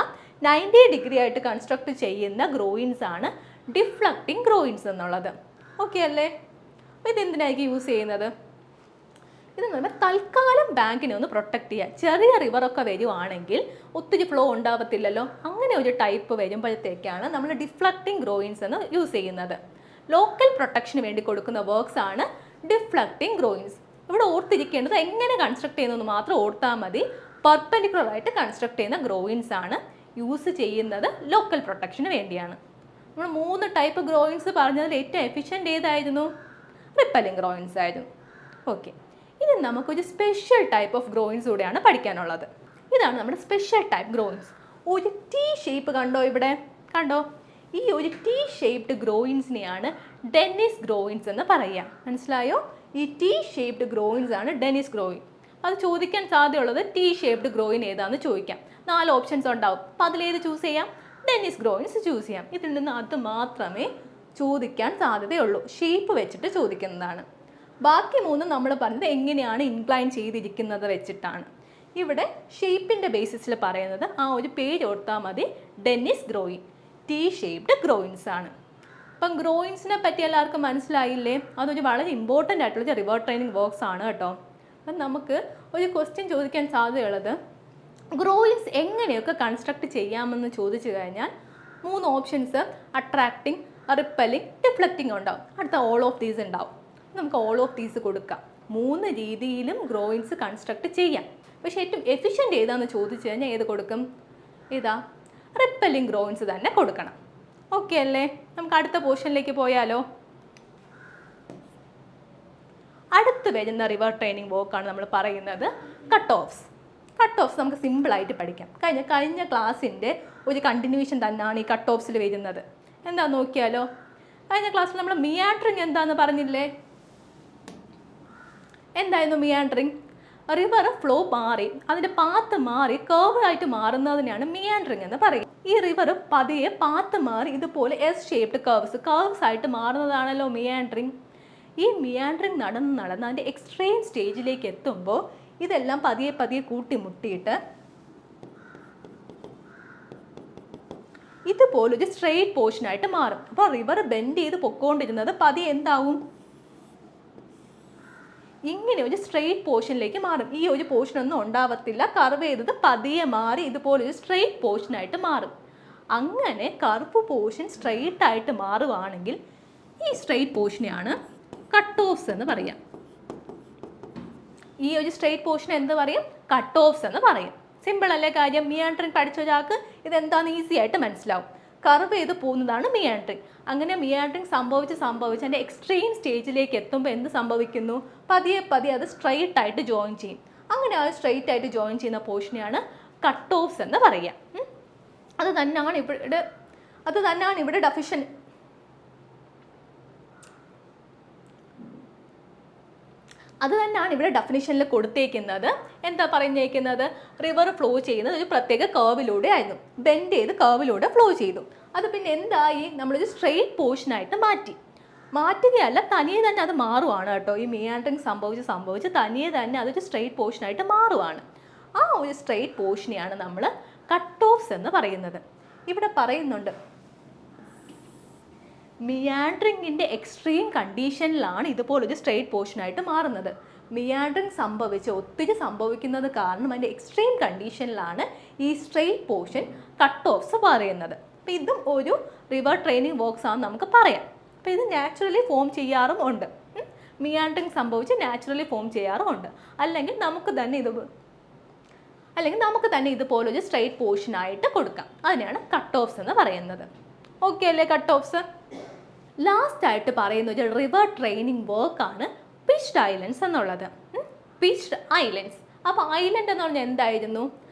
90 ഡിഗ്രി ആയിട്ട് കൺസ്ട്രക്ട് ചെയ്യുന്ന ഗ്രോയിൻസ് ആണ് ഡിഫ്ലക്റ്റിംഗ് ഗ്രോയിൻസ് എന്നുള്ളത്. ഓക്കെ അല്ലേ? അപ്പോൾ ഇതെന്തിനായിരിക്കും യൂസ് ചെയ്യുന്നത്? ഇതെന്ന് പറയുമ്പോൾ തൽക്കാലം ബാങ്കിനെ ഒന്ന് പ്രൊട്ടക്ട് ചെയ്യുക. ചെറിയ റിവറൊക്കെ വരുവാണെങ്കിൽ ഒത്തിരി ഫ്ലോ ഉണ്ടാവത്തില്ലല്ലോ, അങ്ങനെ ഒരു ടൈപ്പ് വരുമ്പോഴത്തേക്കാണ് നമ്മൾ ഡിഫ്ലക്റ്റിംഗ് ഗ്രോയിൻസ് എന്ന് യൂസ് ചെയ്യുന്നത്. ലോക്കൽ പ്രൊട്ടക്ഷന് വേണ്ടി കൊടുക്കുന്ന വർക്ക്സ് ആണ് ഡിഫ്ലക്റ്റിംഗ് ഗ്രോയിൻസ്. ഇവിടെ ഓർത്തിരിക്കേണ്ടത് എങ്ങനെ കൺസ്ട്രക്ട് ചെയ്യുന്നതെന്ന് മാത്രം ഓർത്താൽ മതി. പെർപെൻഡിക്കുലറായിട്ട് കൺസ്ട്രക്ട് ചെയ്യുന്ന ഗ്രോയിൻസ് ആണ് യൂസ് ചെയ്യുന്നത് ലോക്കൽ പ്രൊട്ടക്ഷന് വേണ്ടിയാണ്. നമ്മൾ 3 ടൈപ്പ് ഗ്രോയിൻസ് പറഞ്ഞതിൽ ഏറ്റവും എഫിഷ്യൻ്റ് ഏതായിരുന്നു? റിപ്പലിംഗ് ഗ്രോയിൻസ് ആയിരുന്നു. ഓക്കെ, ഇനി നമുക്കൊരു സ്പെഷ്യൽ ടൈപ്പ് ഓഫ് ഗ്രോയിൻസ് കൂടെയാണ് പഠിക്കാനുള്ളത്. ഇതാണ് നമ്മുടെ സ്പെഷ്യൽ ടൈപ്പ് ഗ്രോയിൻസ്. ഒരു ടി ഷേപ്പ് കണ്ടോ ഇവിടെ? കണ്ടോ? ഈ ഒരു ടി ഷേപ്ഡ് ഗ്രോയിൻസിനെയാണ് ഡെന്നിസ് ഗ്രോയിൻസ് എന്ന് പറയുക. മനസ്സിലായോ? ഈ ടി ഷേപ്ഡ് ഗ്രോയിൻസ് ആണ് ഡെന്നിസ് ഗ്രോയിൻ. അത് ചോദിക്കാൻ സാധ്യതയുള്ളത് ടി ഷേപ്ഡ് ഗ്രോയിൻ ഏതാണെന്ന് ചോദിക്കാം. 4 ഓപ്ഷൻസ് ഉണ്ടാവും. അപ്പോൾ അതിലേത് ചൂസ് ചെയ്യാം? ഡെന്നിസ് ഗ്രോയിൻസ് ചൂസ് ചെയ്യാം. ഇതിൽ നിന്ന് അത് മാത്രമേ ചോദിക്കാൻ സാധ്യതയുള്ളൂ. ഷേപ്പ് വെച്ചിട്ട് ചോദിക്കുന്നതാണ്. ബാക്കി 3 നമ്മൾ പറഞ്ഞത് എങ്ങനെയാണ് ഇൻക്ലൈൻ ചെയ്തിരിക്കുന്നത് വെച്ചിട്ടാണ്. ഇവിടെ ഷേപ്പിൻ്റെ ബേസിസിൽ പറയുന്നത് ആ ഒരു പേര് ഓർത്താൽ മതി, Denehy's groyne. T shaped groynes ആണ്. അപ്പം ഗ്രോയിൻസിനെ പറ്റി എല്ലാവർക്കും മനസ്സിലായില്ലേ? അതൊരു വളരെ ഇമ്പോർട്ടൻ്റ് ആയിട്ടുള്ള റിവർ ട്രെയിനിങ് വർക്ക്സ് ആണ് കേട്ടോ. അപ്പം നമുക്ക് ഒരു ക്വസ്റ്റ്യൻ ചോദിക്കാൻ സാധ്യതയുള്ളത് ഗ്രോയിൻസ് എങ്ങനെയൊക്കെ കൺസ്ട്രക്ട് ചെയ്യാമെന്ന് ചോദിച്ചു കഴിഞ്ഞാൽ 3 ഓപ്ഷൻസ് അട്രാക്റ്റിംഗ്, റിപ്പലിംഗ്, ഡിഫ്ലക്റ്റിംഗ് ഉണ്ടാവും. അടുത്ത ഓൾ ഓഫ് ദീസ് ഉണ്ടാവും. നമുക്ക് ഓൾ ഓഫ് ദീസ് കൊടുക്കാം. 3 രീതിയിലും ഗ്രോയിൻസ് കൺസ്ട്രക്ട് ചെയ്യാം. പക്ഷേ ഏറ്റവും എഫിഷ്യൻ്റ് ഏതാണെന്ന് ചോദിച്ചു കഴിഞ്ഞാൽ ഏത് കൊടുക്കും? ഏതാ? റിപ്പലിംഗ് ഗ്രോയിൻസ് തന്നെ കൊടുക്കണം. ഓക്കെ അല്ലേ? നമുക്ക് അടുത്ത പോർഷനിലേക്ക് പോയാലോ? അടുത്ത് വരുന്ന റിവർ ട്രെയിനിങ് വർക്കാണ് നമ്മൾ പറയുന്നത് കട്ട് ഓഫ്സ്. കട്ട് ഓഫ്സ് നമുക്ക് സിമ്പിളായിട്ട് പഠിക്കാം. കഴിഞ്ഞ ക്ലാസ്സിൻ്റെ ഒരു കണ്ടിന്യൂവേഷൻ തന്നെയാണ് ഈ കട്ട് ഓഫ്സിൽ വരുന്നത്. എന്താണെന്ന് നോക്കിയാലോ? കഴിഞ്ഞ ക്ലാസ്സിൽ നമ്മൾ മിയാൻഡറിങ് എന്താണെന്ന് പറഞ്ഞില്ലേ? എന്തായിരുന്നു മിയാൻഡറിങ്? റിവർ ഫ്ലോ മാറി, അതിൻ്റെ പാത്ത് മാറി കർവായിട്ട് മാറുന്നതിനാണ് മിയാൻഡറിങ് എന്ന് പറയും. ഈ റിവർ പതിയെ പാത്ത് മാറി ഇതുപോലെ എസ് ഷേപ്ഡ് കർവ്സ് ആയിട്ട് മാറുന്നതാണല്ലോ മിയാൻഡറിങ്. ഈ മിയാൻഡറിങ് നടന്ന് അതിൻ്റെ എക്സ്ട്രീം സ്റ്റേജിലേക്ക് എത്തുമ്പോൾ ഇതെല്ലാം പതിയെ പതിയെ കൂട്ടിമുട്ടിയിട്ട് ഇതുപോലൊരു സ്ട്രെയിറ്റ് പോർഷനായിട്ട് മാറും. അപ്പോൾ റിവർ ബെൻഡ് ചെയ്ത് പൊക്കോണ്ടിരുന്നത് പതിയെ എന്താവും? ഇങ്ങനെ ഒരു സ്ട്രെയിറ്റ് പോർഷനിലേക്ക് മാറും. ഈ ഒരു പോർഷനൊന്നും ഉണ്ടാവത്തില്ല. കർവ് ചെയ്തത് പതിയെ മാറി ഇതുപോലൊരു സ്ട്രെയിറ്റ് പോർഷനായിട്ട് മാറും. അങ്ങനെ കർവ് പോർഷൻ സ്ട്രെയിറ്റ് ആയിട്ട് മാറുവാണെങ്കിൽ ഈ സ്ട്രെയിറ്റ് പോർഷനെയാണ് കട്ട് ഓഫ്സ് എന്ന് പറയാം. ഈ ഒരു സ്ട്രെയിറ്റ് പോർഷൻ എന്ത് പറയും? കട്ട് ഓഫ്സ് എന്ന് പറയും. സിമ്പിൾ അല്ലേ കാര്യം? മിയാൻഡറിങ് പഠിച്ച ഒരാൾക്ക് ഇതെന്താണെന്ന് ഈസി ആയിട്ട് മനസ്സിലാവും. കർവ് ചെയ്ത് പോകുന്നതാണ് മിയാൻഡറിങ്. അങ്ങനെ മിയാൻഡറിങ് സംഭവിച്ച് അതിൻ്റെ എക്സ്ട്രീം സ്റ്റേജിലേക്ക് എത്തുമ്പോൾ എന്ത് സംഭവിക്കുന്നു? പതിയെ പതിയെ അത് സ്ട്രെയിറ്റ് ആയിട്ട് ജോയിൻ ചെയ്യും. അങ്ങനെ ആ സ്ട്രെയിറ്റ് ആയിട്ട് ജോയിൻ ചെയ്യുന്ന പോർഷനെയാണ് കട്ട് ഓഫ്സ് എന്ന് പറയുക. അത് തന്നെയാണ് ഇവിടെ ഡെഫിനിഷൻ. അത് തന്നെയാണ് ഇവിടെ ഡെഫിനിഷനിൽ കൊടുത്തേക്കുന്നത്. എന്താ പറഞ്ഞേക്കുന്നത്? റിവർ ഫ്ലോ ചെയ്യുന്നത് ഒരു പ്രത്യേക കർവിലൂടെ ആയിരുന്നു. ബെൻഡ് ചെയ്ത് കർവിലൂടെ ഫ്ലോ ചെയ്തു. അത് പിന്നെ എന്തായി? നമ്മളൊരു സ്ട്രെയിറ്റ് പോർഷനായിട്ട് മാറ്റുകയല്ല, തനിയെ തന്നെ അത് മാറുവാണ് കേട്ടോ. ഈ മിയാൻഡറിങ് സംഭവിച്ച് തനിയെ തന്നെ അതൊരു സ്ട്രെയിറ്റ് പോർഷനായിട്ട് മാറുവാണ്. ആ ഒരു സ്ട്രെയിറ്റ് പോർഷനെയാണ് നമ്മൾ കട്ട് ഓഫ്സ് എന്ന് പറയുന്നത്. ഇവിടെ പറയുന്നുണ്ട് മിയാൻഡറിങ്ങിൻ്റെ എക്സ്ട്രീം കണ്ടീഷനിലാണ് ഇതുപോലൊരു സ്ട്രെയിറ്റ് പോർഷനായിട്ട് മാറുന്നത്. മിയാൻഡറിങ് ഒത്തിരി സംഭവിക്കുന്നത് കാരണം അതിൻ്റെ എക്സ്ട്രീം കണ്ടീഷനിലാണ് ഈ സ്ട്രെയിറ്റ് പോർഷൻ കട്ട് ഓഫ്സ് പറയുന്നത്. അപ്പോൾ ഇതും ഒരു റിവർ ട്രെയിനിങ് വർക്ക്സ് ആണെന്ന് നമുക്ക് പറയാം. അപ്പോൾ ഇത് നാച്ചുറലി ഫോം ചെയ്യാറും ഉണ്ട്. മിയാൻഡറിങ് സംഭവിച്ച് നാച്ചുറലി ഫോം ചെയ്യാറും ഉണ്ട്. അല്ലെങ്കിൽ നമുക്ക് തന്നെ ഇതുപോലൊരു സ്ട്രെയിറ്റ് പോർഷനായിട്ട് കൊടുക്കാം. അതിനാണ് കട്ട് ഓഫ്സ് എന്ന് പറയുന്നത്. ഓക്കെ അല്ലേ? Cut offs. ലാസ്റ്റ് ആയിട്ട് പറയുന്ന ഒരു റിവർ ട്രെയിനിങ് വർക്കാണ് പിച്ച്ഡ് ഐലൻഡ്സ് എന്നുള്ളത്. Pitched islands. അപ്പോൾ ഐലൻഡ് എന്ന് പറഞ്ഞാൽ എന്തായിരുന്നു?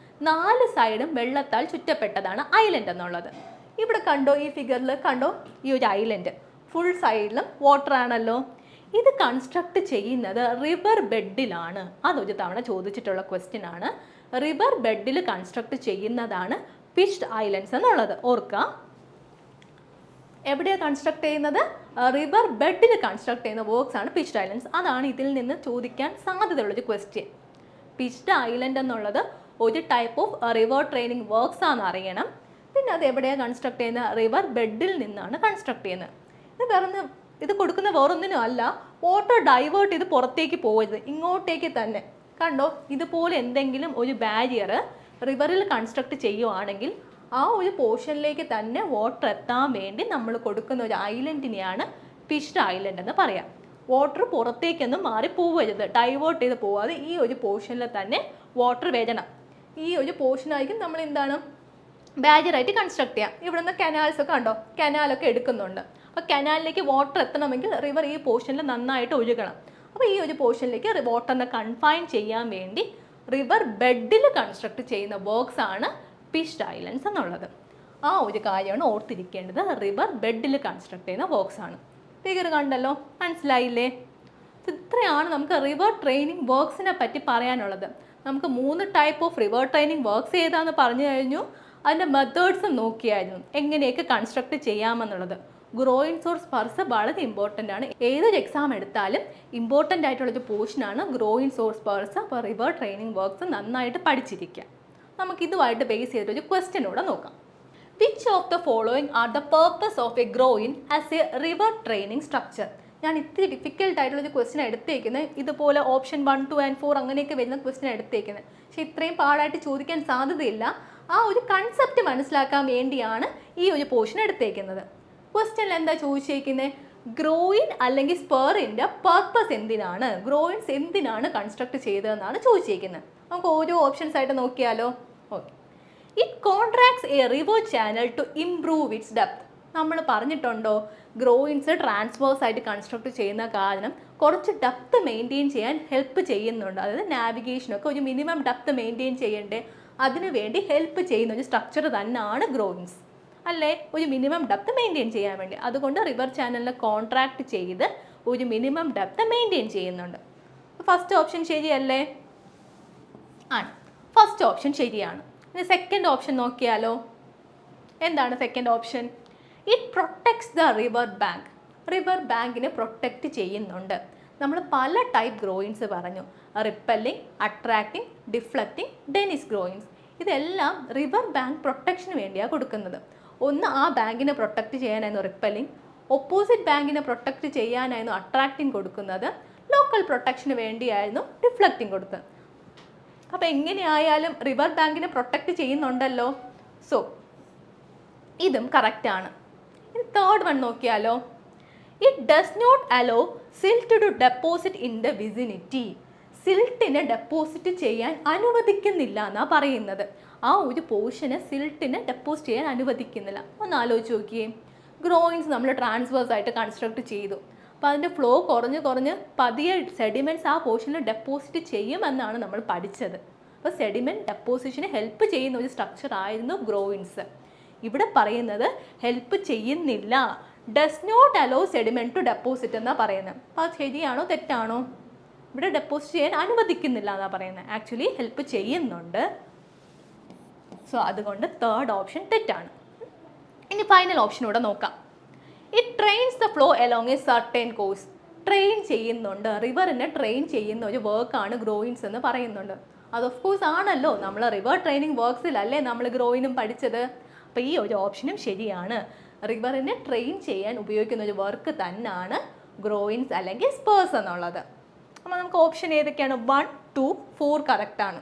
4 സൈഡും വെള്ളത്താൽ ചുറ്റപ്പെട്ടതാണ് ഐലൻഡ് എന്നുള്ളത്. ഇവിടെ കണ്ടോ? ഈ ഫിഗറിൽ കണ്ടോ? ഈ ഒരു ഐലൻഡ് ഫുൾ സൈഡിലും വാട്ടർ ആണല്ലോ. ഇത് കൺസ്ട്രക്ട് ചെയ്യുന്നത് റിവർ ബെഡിലാണ്. അതൊരു തവണ ചോദിച്ചിട്ടുള്ള ക്വസ്റ്റ്യൻ ആണ്. റിവർ ബെഡിൽ കൺസ്ട്രക്ട് ചെയ്യുന്നതാണ് പിച്ച്ഡ് ഐലൻഡ്സ് എന്നുള്ളത് ഓർക്കുക. എവിടെയാണ് കൺസ്ട്രക്ട് ചെയ്യുന്നത്? റിവർ ബെഡിൽ കൺസ്ട്രക്ട് ചെയ്യുന്ന വർക്ക്സ് ആണ് പിച്ച്ഡ് ഐലൻഡ്സ്. അതാണ് ഇതിൽ നിന്ന് ചോദിക്കാൻ സാധ്യതയുള്ളൊരു ക്വസ്റ്റ്യൻ. പിച്ച്ഡ് ഐലൻഡ് എന്നുള്ളത് ഒരു type of river training works ആണെന്ന് അറിയണം. പിന്നെ അത് എവിടെയാണ് കൺസ്ട്രക്ട് ചെയ്യുന്നത്? റിവർ ബെഡിൽ നിന്നാണ് കൺസ്ട്രക്ട് ചെയ്യുന്നത്. ഇത് കൊടുക്കുന്ന വേറൊന്നിനും അല്ല, വാട്ടർ ഡൈവേർട്ട് ചെയ്ത് പുറത്തേക്ക് പോകരുത്, ഇങ്ങോട്ടേക്ക് തന്നെ. കണ്ടോ, ഇതുപോലെ എന്തെങ്കിലും ഒരു ബാരിയർ റിവറിൽ കൺസ്ട്രക്ട് ചെയ്യുവാണെങ്കിൽ ആ ഒരു പോർഷനിലേക്ക് തന്നെ വാട്ടർ എത്താൻ വേണ്ടി നമ്മൾ കൊടുക്കുന്ന ഒരു ഐലൻഡിനെയാണ് പിച്ച്ഡ് ഐലൻഡ് എന്ന് പറയാം. വാട്ടർ പുറത്തേക്കൊന്നും മാറി പോവരുത്, ഡൈവേർട്ട് ചെയ്ത് പോവാതെ ഈ ഒരു പോർഷനിൽ തന്നെ വാട്ടർ വരണം. ഈ ഒരു പോർഷനായിരിക്കും നമ്മൾ എന്താണ് ബാരിയറായിട്ട് കൺസ്ട്രക്ട് ചെയ്യാം. ഇവിടെ നിന്ന് കനാൽസ് ഒക്കെ ഉണ്ടോ, കനാലൊക്കെ എടുക്കുന്നുണ്ട്. അപ്പോൾ കനാലിലേക്ക് വാട്ടർ എത്തണമെങ്കിൽ റിവർ ഈ പോർഷനിൽ നന്നായിട്ട് ഒഴുകണം. അപ്പോൾ ഈ ഒരു പോർഷനിലേക്ക് വാട്ടറിനെ കൺഫൈൻ ചെയ്യാൻ വേണ്ടി റിവർ ബെഡിൽ കൺസ്ട്രക്ട് ചെയ്യുന്ന വർക്ക്സ് ആണ് പിച്ച്ഡ് ഐലൻഡ്സ് എന്നുള്ളത്. ആ ഒരു കാര്യമാണ് ഓർത്തിരിക്കേണ്ടത്. റിവർ ബെഡിൽ കൺസ്ട്രക്ട് ചെയ്യുന്ന വർക്ക്സ് ആണ്. ഫിഗർ കണ്ടല്ലോ, മനസ്സിലായില്ലേ? ഇത്രയാണ് നമുക്ക് റിവർ ട്രെയിനിങ് വർക്ക്സിനെ പറ്റി പറയാനുള്ളത്. നമുക്ക് 3 type of river training works ഏതാണെന്ന് പറഞ്ഞു കഴിഞ്ഞു. അതിൻ്റെ മെത്തേഡ്സും നോക്കിയായിരുന്നു, എങ്ങനെയൊക്കെ കൺസ്ട്രക്ട് ചെയ്യാമെന്നുള്ളത്. ഗ്രോയിൻസ് ഓർ സ്പർസ് വളരെ ഇമ്പോർട്ടൻ്റ് ആണ്. ഏതൊരു എക്സാം എടുത്താലും ഇമ്പോർട്ടൻ്റ് ആയിട്ടുള്ളൊരു പോർഷനാണ് ഗ്രോയിൻസ് ഓർ സ്പർസ്. അപ്പോൾ റിവർ ട്രെയിനിങ് വർക്ക്സ് നന്നായിട്ട് പഠിച്ചിരിക്കുക. നമുക്കിതുമായിട്ട് ബേസ് ചെയ്തിട്ടൊരു ക്വസ്റ്റ്യനൂടെ നോക്കാം. Which of the following are the purpose of A groin as A river training structure? ഞാൻ ഇത്തിരി ഡിഫിക്കൽട്ട് ആയിട്ടുള്ളൊരു ക്വസ്റ്റ്യൻ എടുത്തേക്കുന്നത്. ഇതുപോലെ ഓപ്ഷൻ 1, 2 and 4 അങ്ങനെയൊക്കെ വരുന്ന ക്വസ്റ്റ്യൻ എടുത്തേക്കുന്നത്. പക്ഷേ ഇത്രയും പാടായിട്ട് ചോദിക്കാൻ സാധ്യതയില്ല. ആ ഒരു കൺസെപ്റ്റ് മനസ്സിലാക്കാൻ വേണ്ടിയാണ് ഈ ഒരു പോർഷൻ എടുത്തേക്കുന്നത്. ക്വസ്റ്റ്യനിൽ എന്താ ചോദിച്ചേക്കുന്നത്? ഗ്രോയിൻ അല്ലെങ്കിൽ സ്പെറിൻ്റെ പർപ്പസ് എന്തിനാണ്, ഗ്രോയിൻസ് എന്തിനാണ് കൺസ്ട്രക്ട് ചെയ്തതെന്നാണ് ചോദിച്ചേക്കുന്നത്. നമുക്ക് ഓരോ ഓപ്ഷൻസ് ആയിട്ട് നോക്കിയാലോ. Okay, it contracts a river channel to improve its depth. നമ്മൾ പറഞ്ഞിട്ടുണ്ടോ ഗ്രോയിൻസ് ട്രാൻസ്വേഴ്സ് ആയിട്ട് കൺസ്ട്രക്ട് ചെയ്യുന്ന കാരണം കുറച്ച് ഡെപ്ത് മെയിൻറ്റെയിൻ ചെയ്യാൻ ഹെൽപ്പ് ചെയ്യുന്നുണ്ട്. അതായത് നാവിഗേഷനൊക്കെ ഒരു മിനിമം ഡെപ്ത് മെയിൻറ്റെയിൻ ചെയ്യേണ്ടേ, അതിനു വേണ്ടി ഹെൽപ്പ് ചെയ്യുന്ന ഒരു സ്ട്രക്ചർ തന്നെയാണ് ഗ്രോയിൻസ് അല്ലേ, ഒരു മിനിമം ഡെപ്ത് മെയിൻറ്റെയിൻ ചെയ്യാൻ വേണ്ടി. അതുകൊണ്ട് റിവർ ചാനലിനെ കോൺട്രാക്ട് ചെയ്ത് ഒരു മിനിമം ഡെപ്ത് മെയിൻറ്റെയിൻ ചെയ്യുന്നുണ്ട്. ഫസ്റ്റ് ഓപ്ഷൻ ശരിയല്ലേ? ആണ്, ഫസ്റ്റ് ഓപ്ഷൻ ശരിയാണ്. ഇനി സെക്കൻഡ് ഓപ്ഷൻ നോക്കിയാലോ. എന്താണ് second option? It protects the river bank. River ബാങ്കിനെ പ്രൊട്ടക്റ്റ് ചെയ്യുന്നുണ്ട്. നമ്മൾ പല ടൈപ്പ് ഗ്രോയിൻസ് പറഞ്ഞു, repelling, attracting, deflecting, Denis groynes. ഇതെല്ലാം റിവർ ബാങ്ക് പ്രൊട്ടക്ഷന് വേണ്ടിയാണ് കൊടുക്കുന്നത്. ഒന്ന് ആ ബാങ്കിനെ പ്രൊട്ടക്റ്റ് ചെയ്യാനായിരുന്നു റിപ്പല്ലിംഗ്, ഓപ്പോസിറ്റ് ബാങ്കിനെ പ്രൊട്ടക്റ്റ് ചെയ്യാനായിരുന്നു അട്രാക്റ്റിംഗ് കൊടുക്കുന്നത്, ലോക്കൽ പ്രൊട്ടക്ഷന് വേണ്ടിയായിരുന്നു ഡിഫ്ലക്റ്റിംഗ് കൊടുത്തത്. അപ്പോൾ എങ്ങനെയായാലും റിവർ ബാങ്കിനെ പ്രൊട്ടക്റ്റ് ചെയ്യുന്നുണ്ടല്ലോ. സോ ഇതും കറക്റ്റാണ്. ഇനി തേർഡ് വൺ നോക്കിയാലോ. It does not allow silt to deposit in the vicinity. സിൽട്ടിനെ ഡെപ്പോസിറ്റ് ചെയ്യാൻ അനുവദിക്കുന്നില്ല എന്നാണ് പറയുന്നത്. ആ ഒരു പോർഷന് സിൽട്ടിനെ ഡെപ്പോസിറ്റ് ചെയ്യാൻ അനുവദിക്കുന്നില്ല. ഒന്ന് ആലോചിച്ച് നോക്കിയേ. ഗ്രോയിൻസ് നമ്മൾ ട്രാൻസ്വേഴ്സ് ആയിട്ട് കൺസ്ട്രക്ട് ചെയ്തു. അപ്പോൾ അതിൻ്റെ ഫ്ലോ കുറഞ്ഞ് പതിയെ സെഡിമെൻറ്റ്സ് ആ പോർഷനിൽ ഡെപ്പോസിറ്റ് ചെയ്യുമെന്നാണ് നമ്മൾ പഠിച്ചത്. അപ്പോൾ സെഡിമെൻറ്റ് ഡെപ്പോസിഷന് ഹെൽപ്പ് ചെയ്യുന്ന ഒരു സ്ട്രക്ചർ ആയിരുന്നു ഗ്രോയിൻസ്. ഇവിടെ പറയുന്നത് ഹെൽപ്പ് ചെയ്യുന്നില്ല, does not allow sediment to deposit എന്നാണ് പറയുന്നത്. അപ്പോൾ അത് ശരിയാണോ തെറ്റാണോ? ഇവിടെ ഡെപ്പോസിറ്റ് ചെയ്യാൻ അനുവദിക്കുന്നില്ല എന്നാണ് പറയുന്നത്. ആക്ച്വലി ഹെൽപ്പ് ചെയ്യുന്നുണ്ട്. സോ അതുകൊണ്ട് തേർഡ് ഓപ്ഷൻ തെറ്റാണ്. ഇനി ഫൈനൽ ഓപ്ഷനൂടെ നോക്കാം. It trains the flow along A certain course. Train ചെയ്യുന്നുണ്ട്, റിവറിനെ ട്രെയിൻ ചെയ്യുന്ന ഒരു വർക്കാണ് ഗ്രോയിൻസ് എന്ന് പറയുന്നുണ്ട്. അത് ഓഫ് കോഴ്സ് ആണല്ലോ, നമ്മൾ റിവർ ട്രെയിനിങ് വർക്ക്സിലല്ലേ നമ്മൾ ഗ്രോയിനും പഠിച്ചത്. അപ്പോൾ ഈ ഒരു ഓപ്ഷനും ശരിയാണ്. റിവറിനെ ട്രെയിൻ ചെയ്യാൻ ഉപയോഗിക്കുന്ന ഒരു വർക്ക് തന്നെയാണ് ഗ്രോയിൻസ് അല്ലെങ്കിൽ സ്പേഴ്സ് എന്നുള്ളത്. അപ്പോൾ നമുക്ക് ഓപ്ഷൻ ഏതൊക്കെയാണ്? 1, 2, 4 കറക്റ്റാണ്.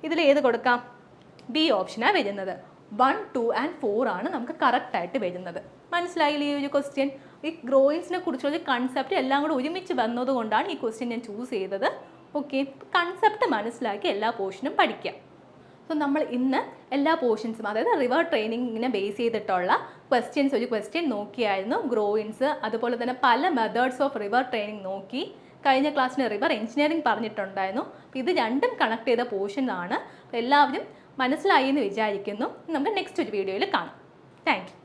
ഇതിൽ ഏത് കൊടുക്കാം? ബി ഓപ്ഷനാണ് വരുന്നത്. 1, 2 and 4 ആണ് നമുക്ക് കറക്റ്റായിട്ട് വരുന്നത്. മനസ്സിലായില്ലേ ഈ ഒരു ക്വസ്റ്റ്യൻ? ഈ ഗ്രോയിൻസിനെ കുറിച്ചുള്ള കൺസെപ്റ്റ് എല്ലാം കൂടെ ഒരുമിച്ച് വന്നതുകൊണ്ടാണ് ഈ ക്വസ്റ്റ്യൻ ഞാൻ ചൂസ് ചെയ്തത്. ഓക്കെ, കൺസെപ്റ്റ് മനസ്സിലാക്കി എല്ലാ പോർഷനും പഠിക്കാം. സോ നമ്മൾ ഇന്ന് എല്ലാ പോർഷൻസും, അതായത് റിവർ ട്രെയിനിങ്ങിനെ ബേസ് ചെയ്തിട്ടുള്ള ക്വസ്റ്റ്യൻസ്, ഒരു ക്വസ്റ്റ്യൻ നോക്കിയായിരുന്നു ഗ്രോയിൻസ്. അതുപോലെ തന്നെ പല മെത്തേഡ്സ് ഓഫ് റിവർ ട്രെയിനിങ് നോക്കി. കഴിഞ്ഞ ക്ലാസ്സിന് റിവർ എഞ്ചിനീയറിംഗ് പറഞ്ഞിട്ടുണ്ടായിരുന്നു. അപ്പോൾ ഇത് രണ്ടും കണക്ട് ചെയ്ത പോർഷൻ ആണ്. എല്ലാവരും മനസ്സിലായി എന്ന് വിചാരിക്കുന്നു. നമുക്ക് നെക്സ്റ്റ് ഒരു വീഡിയോയിൽ കാണാം. Thank you.